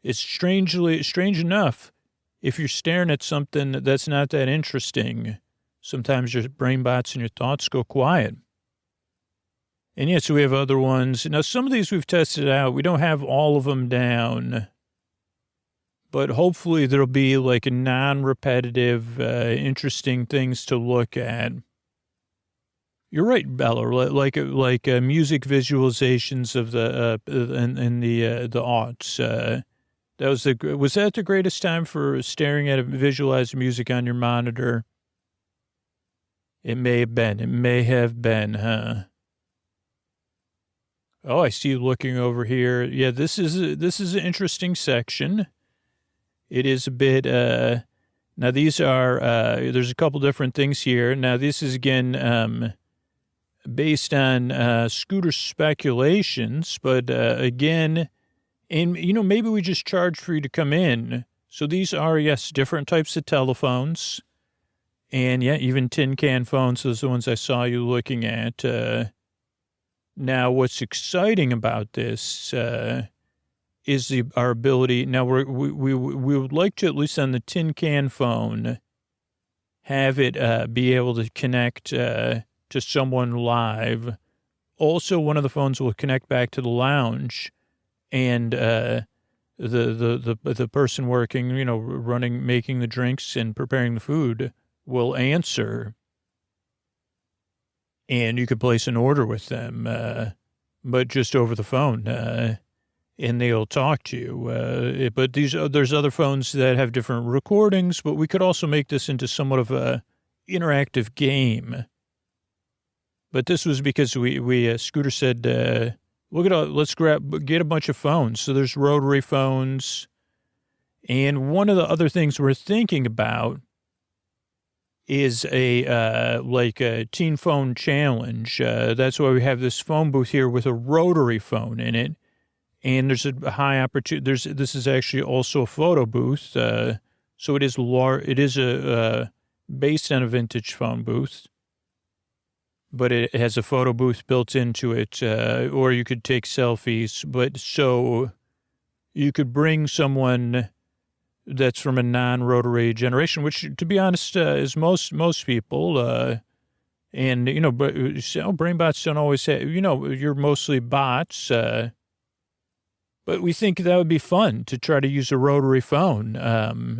It's strange enough, if you're staring at something that's not that interesting, sometimes your brain bots and your thoughts go quiet. And so we have other ones. Now, some of these we've tested out. We don't have all of them down. But hopefully there'll be like a non-repetitive, interesting things to look at. You're right, Bella. Like music visualizations of the aughts. Was that the greatest time for staring at visualized music on your monitor? It may have been. It may have been, huh? Oh, I see you looking over here. Yeah, this is an interesting section. It is a bit, Now, these are, there's a couple different things here. Now, this is, again, based on Scooter speculations, but again, and, maybe we just charge for you to come in. So these are, yes, different types of telephones. And, yeah, even tin can phones, those are the ones I saw you looking at. Now, what's exciting about this is our ability. Now, we would like to, at least on the tin can phone, have it be able to connect to someone live. Also, one of the phones will connect back to the lounge, and the person working, running, making the drinks and preparing the food will answer, and you could place an order with them, but just over the phone, and they'll talk to you. But there's other phones that have different recordings, but we could also make this into somewhat of a interactive game. But this was because we Scooter said, let's get a bunch of phones. So there's rotary phones. And one of the other things we're thinking about is a teen phone challenge. That's why we have this phone booth here with a rotary phone in it. And there's a high opportunity. This is actually also a photo booth. So it is based on a vintage phone booth, but it has a photo booth built into it, or you could take selfies. But so you could bring someone that's from a non-rotary generation, which, to be honest, is most people. And, but brainbots don't always have, you're mostly bots. But we think that would be fun to try to use a rotary phone.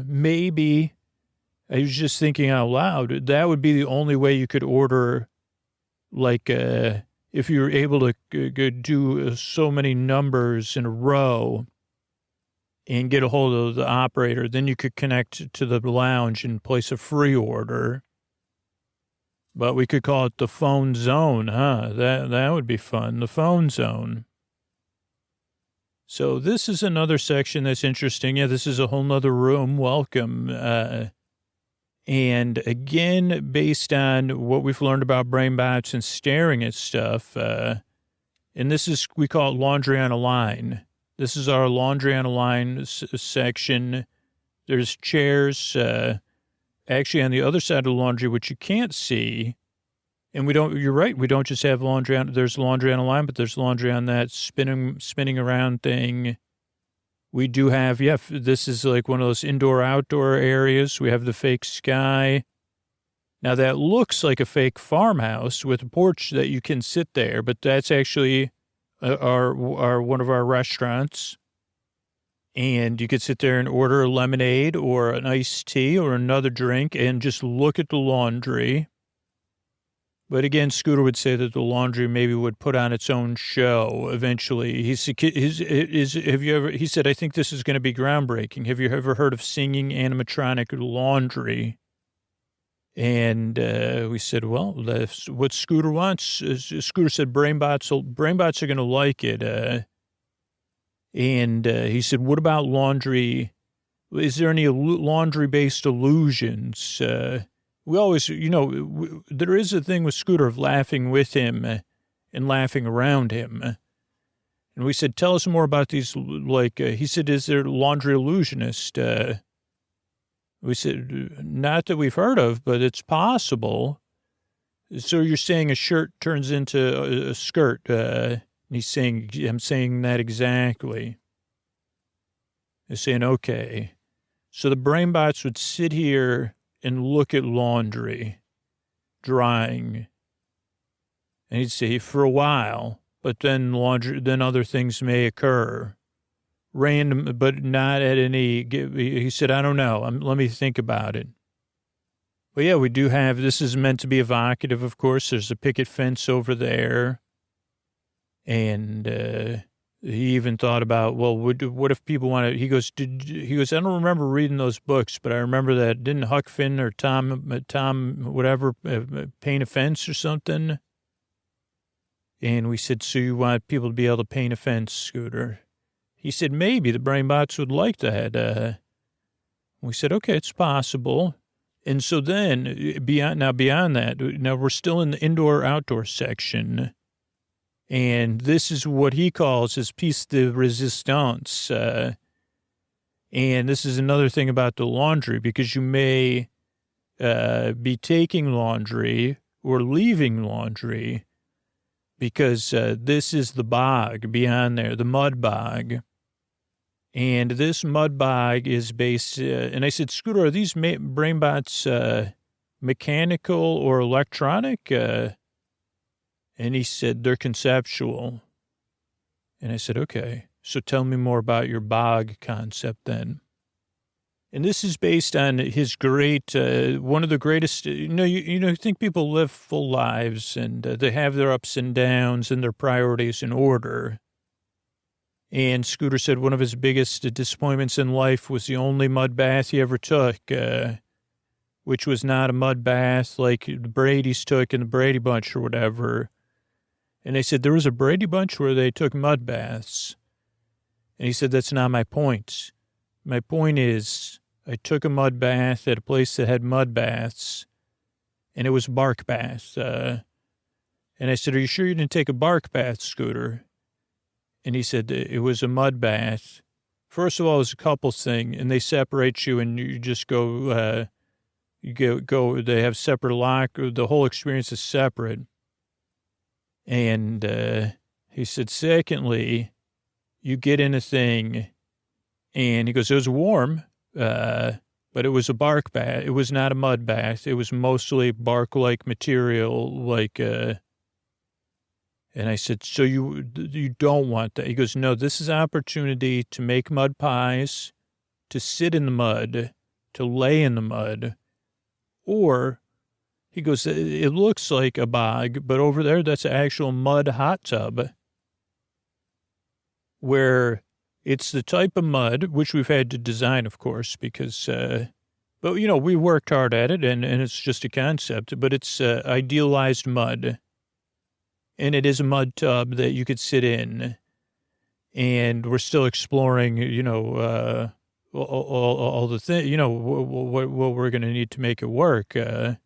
Maybe, I was just thinking out loud, that would be the only way you could order, if you were able to do so many numbers in a row and get a hold of the operator, then you could connect to the lounge and place a free order. But we could call it the phone zone, huh? That would be fun, the phone zone. So this is another section that's interesting. Yeah, this is a whole nother room. Welcome. And again, based on what we've learned about brainbots and staring at stuff, and this is, we call it laundry on a line. This is our laundry on a line section. There's chairs, actually on the other side of the laundry, which you can't see. And you're right, we don't just have there's laundry on a line, but there's laundry on that spinning around thing. We do have, this is like one of those indoor-outdoor areas. We have the fake sky. Now, that looks like a fake farmhouse with a porch that you can sit there, but that's actually our one of our restaurants. And you could sit there and order a lemonade or an iced tea or another drink and just look at the laundry. But again, Scooter would say that the laundry maybe would put on its own show eventually. He said, I think this is going to be groundbreaking. Have you ever heard of singing animatronic laundry? And we said, well, that's what Scooter wants. Scooter said brainbots are going to like it. And he said, what about laundry? Is there any laundry-based illusions? We always, there is a thing with Scooter of laughing with him and laughing around him. And we said, tell us more about these, he said, is there laundry illusionist? We said, not that we've heard of, but it's possible. So you're saying a shirt turns into a skirt. He's saying, I'm saying that exactly. He's saying, okay. So the brainbots would sit here and look at laundry drying. And he'd say, for a while, but then other things may occur. Random, but not at any, he said, I don't know. Let me think about it. But yeah, we do have, this is meant to be evocative, of course. There's a picket fence over there. And he even thought about, well, what if people want to, he goes, I don't remember reading those books, but I remember that, didn't Huck Finn or Tom, whatever, paint a fence or something? And we said, so you want people to be able to paint a fence, Scooter? He said, maybe the brainbots would like that. We said, okay, it's possible. And so then beyond that, now we're still in the indoor-outdoor section. And this is what he calls his piece de resistance. And this is another thing about the laundry, because you may be taking laundry or leaving laundry, because this is the bog beyond there, the mud bog. And this mud bog is based, and I said, Scooter, are these brainbots mechanical or electronic? And he said, they're conceptual. And I said, okay, so tell me more about your bog concept then. And this is based on his great, one of the greatest, you think people live full lives and they have their ups and downs and their priorities in order. And Scooter said one of his biggest disappointments in life was the only mud bath he ever took, which was not a mud bath like the Brady's took in the Brady Bunch or whatever. And they said there was a Brady Bunch where they took mud baths. And he said, that's not my point. My point is I took a mud bath at a place that had mud baths, and it was a bark bath. And I said, are you sure you didn't take a bark bath, Scooter? And he said it was a mud bath. First of all, it was a couples thing, and they separate you, and you just go, they have separate lock. The whole experience is separate. And he said, secondly, you get in a thing, and he goes, it was warm, but it was a bark bath. It was not a mud bath. It was mostly bark-like material, like, and I said, so you don't want that? He goes, no, this is an opportunity to make mud pies, to sit in the mud, to lay in the mud, or he goes, it looks like a bog, but over there, that's an actual mud hot tub where it's the type of mud, which we've had to design, of course, because, but, we worked hard at it, and it's just a concept, but it's idealized mud. And it is a mud tub that you could sit in. And we're still exploring, all the things, what we're going to need to make it work. But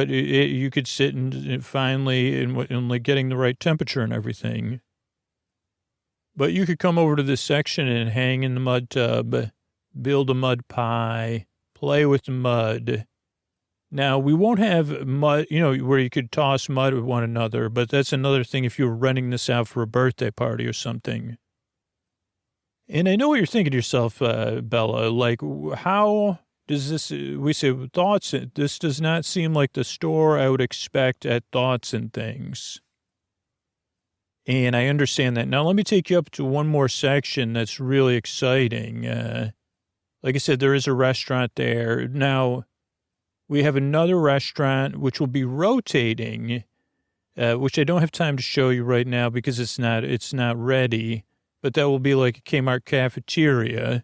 you could sit and finally, and like getting the right temperature and everything. But you could come over to this section and hang in the mud tub, build a mud pie, play with the mud. Now, we won't have mud, where you could toss mud with one another, but that's another thing if you were renting this out for a birthday party or something. And I know what you're thinking to yourself, Bella, like, how does this, we say thoughts, this does not seem like the store I would expect at Thoughts and Things. And I understand that. Now, let me take you up to one more section that's really exciting. Like I said, there is a restaurant there. Now, we have another restaurant which will be rotating, which I don't have time to show you right now because it's not ready, but that will be like a Kmart cafeteria,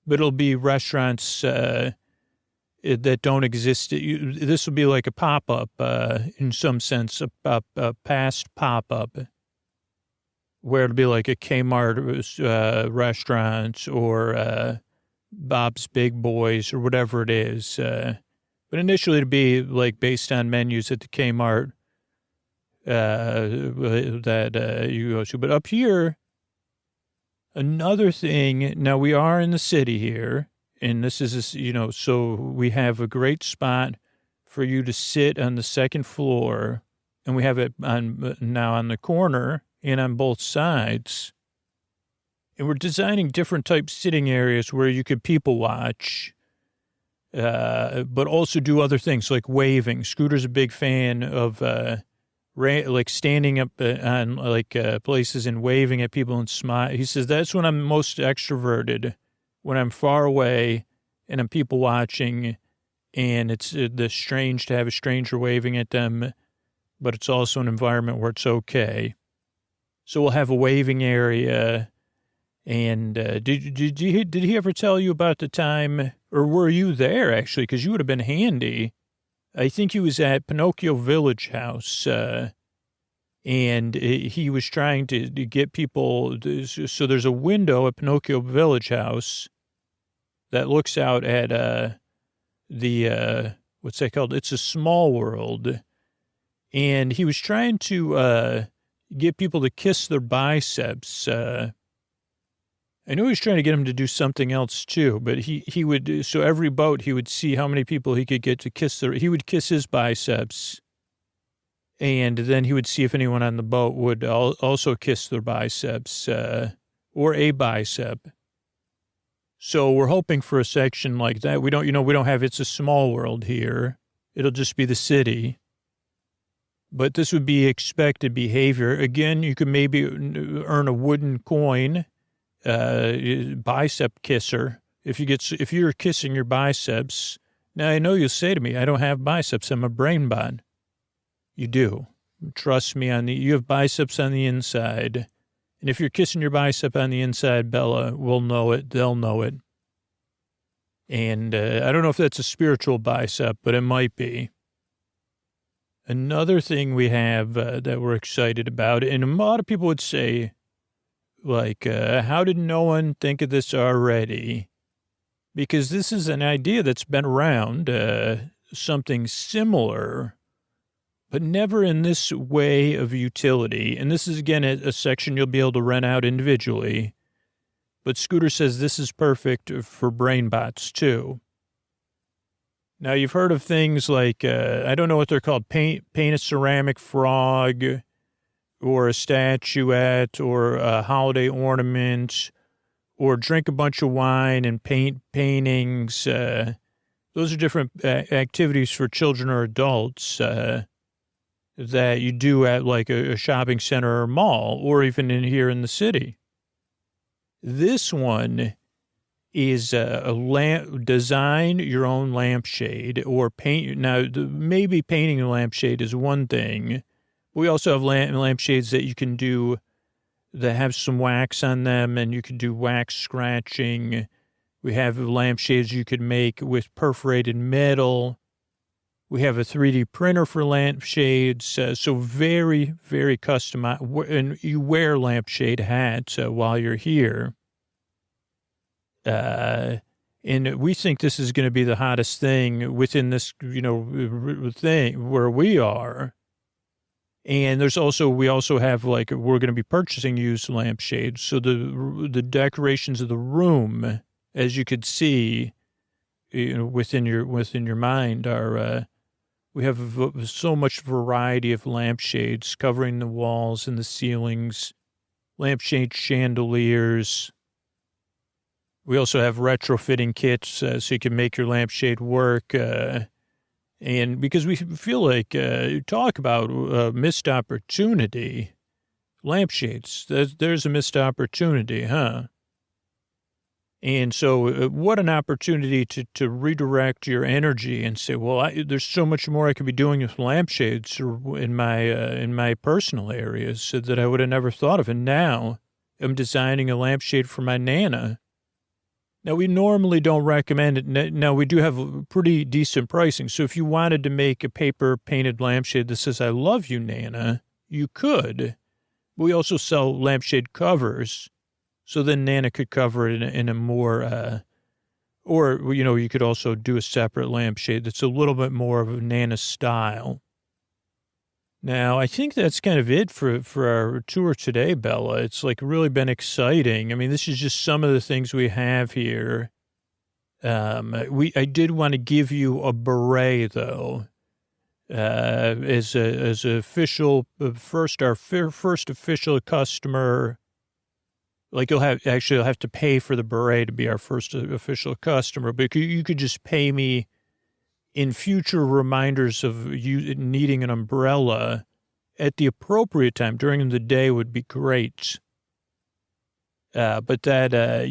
but it'll be restaurants that don't exist. This will be like a pop-up, in some sense, a past pop-up, where it'll be like a Kmart restaurant or Bob's Big Boys or whatever it is. But initially it'd be like based on menus at the Kmart that you go to. But up here, another thing, now we are in the city here, and this is, so we have a great spot for you to sit on the second floor, and we have it now on the corner and on both sides. And we're designing different type sitting areas where you could people watch, but also do other things like waving. Scooter's a big fan of, like standing up on like places and waving at people and smile. He says, that's when I'm most extroverted, when I'm far away and I'm people watching, and it's the strange to have a stranger waving at them, but it's also an environment where it's okay. So we'll have a waving area. And did he ever tell you about the time, or were you there actually? Because you would have been handy. I think he was at Pinocchio Village House, And he was trying to get people. So there's a window at Pinocchio Village House that looks out at what's that called? It's a Small World. And he was trying to get people to kiss their biceps. I know he was trying to get him to do something else too, but he would, so every boat he would see how many people he could get to kiss he would kiss his biceps. And then he would see if anyone on the boat would also kiss their biceps, or a bicep. So we're hoping for a section like that. We don't have It's a Small World here. It'll just be the city. But this would be expected behavior. Again, you could maybe earn a wooden coin, bicep kisser. If you're kissing your biceps. Now, I know you'll say to me, I don't have biceps. I'm a brainbot. You do. Trust me, you have biceps on the inside. And if you're kissing your bicep on the inside, Bella will know it. They'll know it. And I don't know if that's a spiritual bicep, but it might be. Another thing we have that we're excited about, and a lot of people would say, like, how did no one think of this already? Because this is an idea that's been around, something similar, but never in this way of utility. And this is, again, a section you'll be able to rent out individually. But Scooter says this is perfect for brainbots, too. Now, you've heard of things like, I don't know what they're called, paint a ceramic frog or a statuette or a holiday ornament or drink a bunch of wine and paint paintings. Those are different activities for children or adults that you do at like a shopping center or mall or even here in the city. This one is design your own lampshade or paint. Now, maybe painting a lampshade is one thing. We also have lampshades that you can do that have some wax on them, and you can do wax scratching. We have lampshades you could make with perforated metal. We have a 3D printer for lampshades. So very, very customized. And you wear lampshade hats while you're here. And we think this is going to be the hottest thing within this, thing where we are. And we also have we're going to be purchasing used lampshades. So the decorations of the room, as you could see, within your mind are, we have so much variety of lampshades covering the walls and the ceilings, lampshade chandeliers. We also have retrofitting kits so you can make your lampshade work. And because we feel like talk about missed opportunity, lampshades, there's a missed opportunity, huh? And so what an opportunity to redirect your energy and say, well, there's so much more I could be doing with lampshades in my personal areas that I would have never thought of. And now I'm designing a lampshade for my Nana. Now, we normally don't recommend it. Now, we do have pretty decent pricing. So if you wanted to make a paper-painted lampshade that says, I love you, Nana, you could. But we also sell lampshade covers. So then Nana could cover it in a more, you could also do a separate lampshade that's a little bit more of a Nana style. Now, I think that's kind of it for our tour today, Bella. It's really been exciting. I mean, this is just some of the things we have here. I did want to give you a beret, though, as official, our first official customer. You'll have to pay for the beret to be our first official customer, but you could just pay me in future reminders of you needing an umbrella at the appropriate time during the day would be great. But that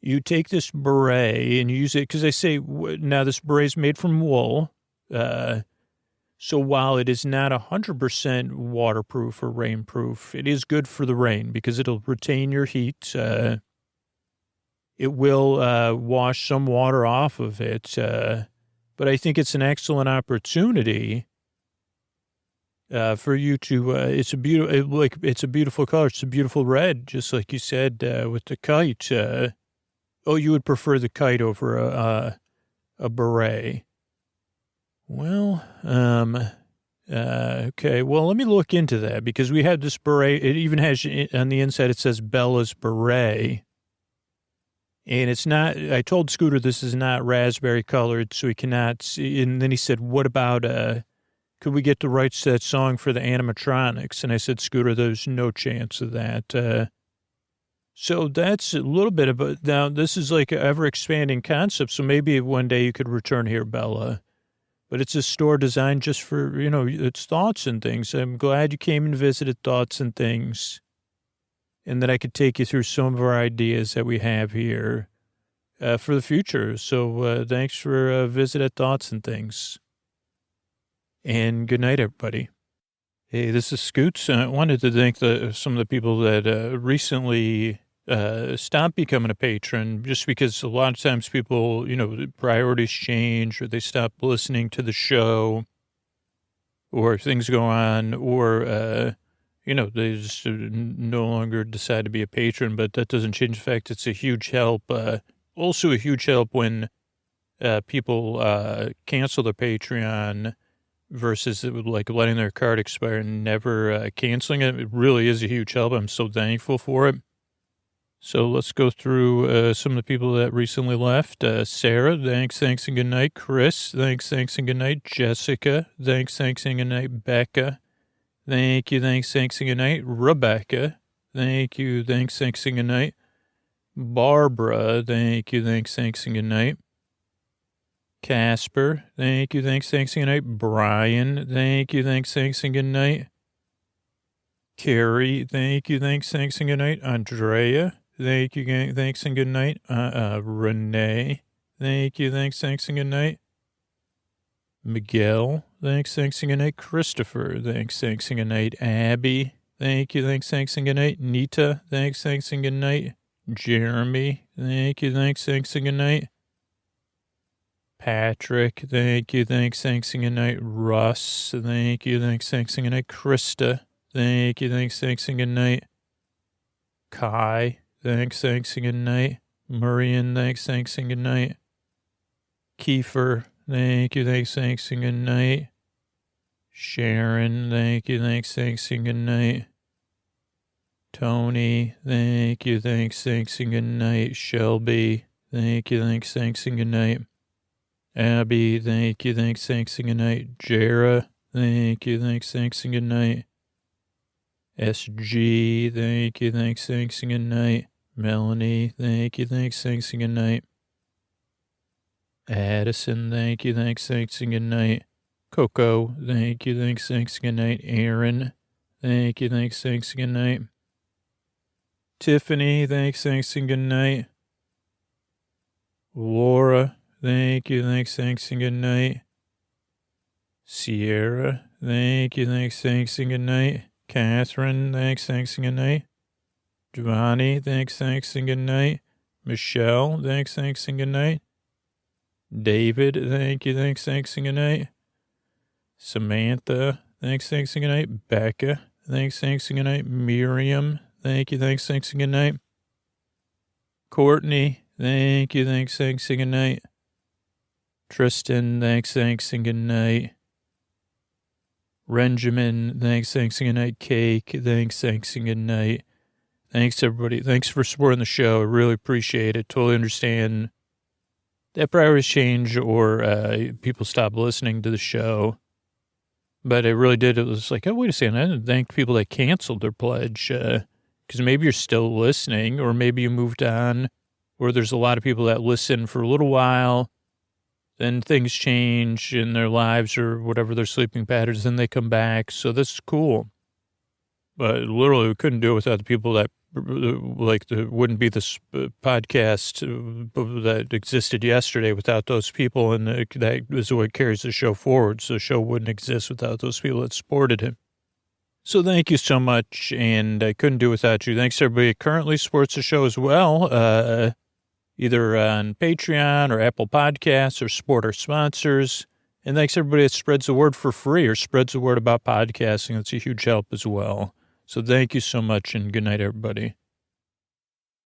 you take this beret and you use it because I say now this beret is made from wool. So while it is not 100% waterproof or rainproof, it is good for the rain because it'll retain your heat. It will wash some water off of it, but I think it's an excellent opportunity for you to, it's a beautiful color. It's a beautiful red, just like you said, with the kite. You would prefer the kite over a beret. Well, okay. Well, let me look into that because we had this beret. It even has on the inside, it says Bella's beret. And it's not, I told Scooter this is not raspberry colored, so he cannot see. And then he said, what about, could we get the rights to that song for the animatronics? And I said, Scooter, there's no chance of that. So that's a little bit of now this is like an ever expanding concept. So maybe one day you could return here, Bella, but it's a store designed just for, it's Thoughts and Things. I'm glad you came and visited Thoughts and Things and that I could take you through some of our ideas that we have here, for the future. So, thanks for, visit at Thoughts and Things. And good night, everybody. Hey, this is Scoots. I wanted to thank some of the people that recently stopped becoming a patron, just because a lot of times people, priorities change or they stop listening to the show or things go on or, they just no longer decide to be a patron, but that doesn't change the fact it's a huge help. Also a huge help when people cancel their Patreon versus like letting their card expire and never canceling it. It really is a huge help. I'm so thankful for it. So let's go through some of the people that recently left. Sarah, thanks, and good night. Chris, thanks, and good night. Jessica, thanks, and good night. Becca, thank you, thanks, and good night. Rebecca, thank you, thanks, and good night. Barbara, thank you, thanks, and good night. Casper, thank you, thanks, and good night. Brian, thank you, thanks, and good night. Carrie, thank you, thanks, and good night. Andrea, thank you, thanks, and good night. Renee, thank you, thanks, and good night. Miguel, thanks, and good night. Christopher, thanks, and good night. Abby, thank you, thanks, and good night. Nita, thanks, and good night. Jeremy, thank you, thanks, and good night. Patrick, thank you, thanks, and good night. Russ, thank you, thanks, and good night. Krista, thank you, thanks, and good night. Kai, thanks, and good night. Marian, thanks, and good night. Kiefer, thank you, thanks, and good night. Sharon, thank you, thanks, and good night. Tony, thank you, thanks, and good night. Shelby, thank you, thanks, and good night. Abby, thank you, thanks, and good night. Jara, thank you, thanks, and good night. SG, thank you, thanks, and good night. Melanie, thank you, thanks, and good night. Addison, thank you, thanks, and good night. Coco, thank you, thanks, and good night. Aaron, thank you, thanks, and good night. Tiffany, thanks, and good night. Laura, thank you, thanks, and good night. Sierra, thank you, thanks, and good night. Catherine, thanks, and good night. Giovanni, thanks, and good night. Michelle, thanks, and good night. David, thank you, thanks, and good night. Samantha, thanks, and good night. Becca, thanks, and good night. Miriam, thank you, thanks, and good night. Courtney, thank you, thanks, and good night. Tristan, thanks, and good night. Benjamin, thanks, and good night. Cake, thanks, and good night. Thanks, everybody. Thanks for supporting the show. I really appreciate it. Totally understand that priorities change or people stop listening to the show. But it really did. It was like, oh, wait a second. I didn't thank people that canceled their pledge because maybe you're still listening or maybe you moved on or there's a lot of people that listen for a little while. Then things change in their lives or whatever their sleeping patterns, then they come back. So this is cool. But literally, we couldn't do it without the people that, wouldn't be this podcast that existed yesterday without those people. And that is what carries the show forward. So the show wouldn't exist without those people that supported him. So thank you so much. And I couldn't do it without you. Thanks to everybody that currently supports the show as well. Either on Patreon or Apple Podcasts or support our sponsors. And thanks everybody that spreads the word for free or spreads the word about podcasting. That's a huge help as well. So thank you so much, and good night, everybody.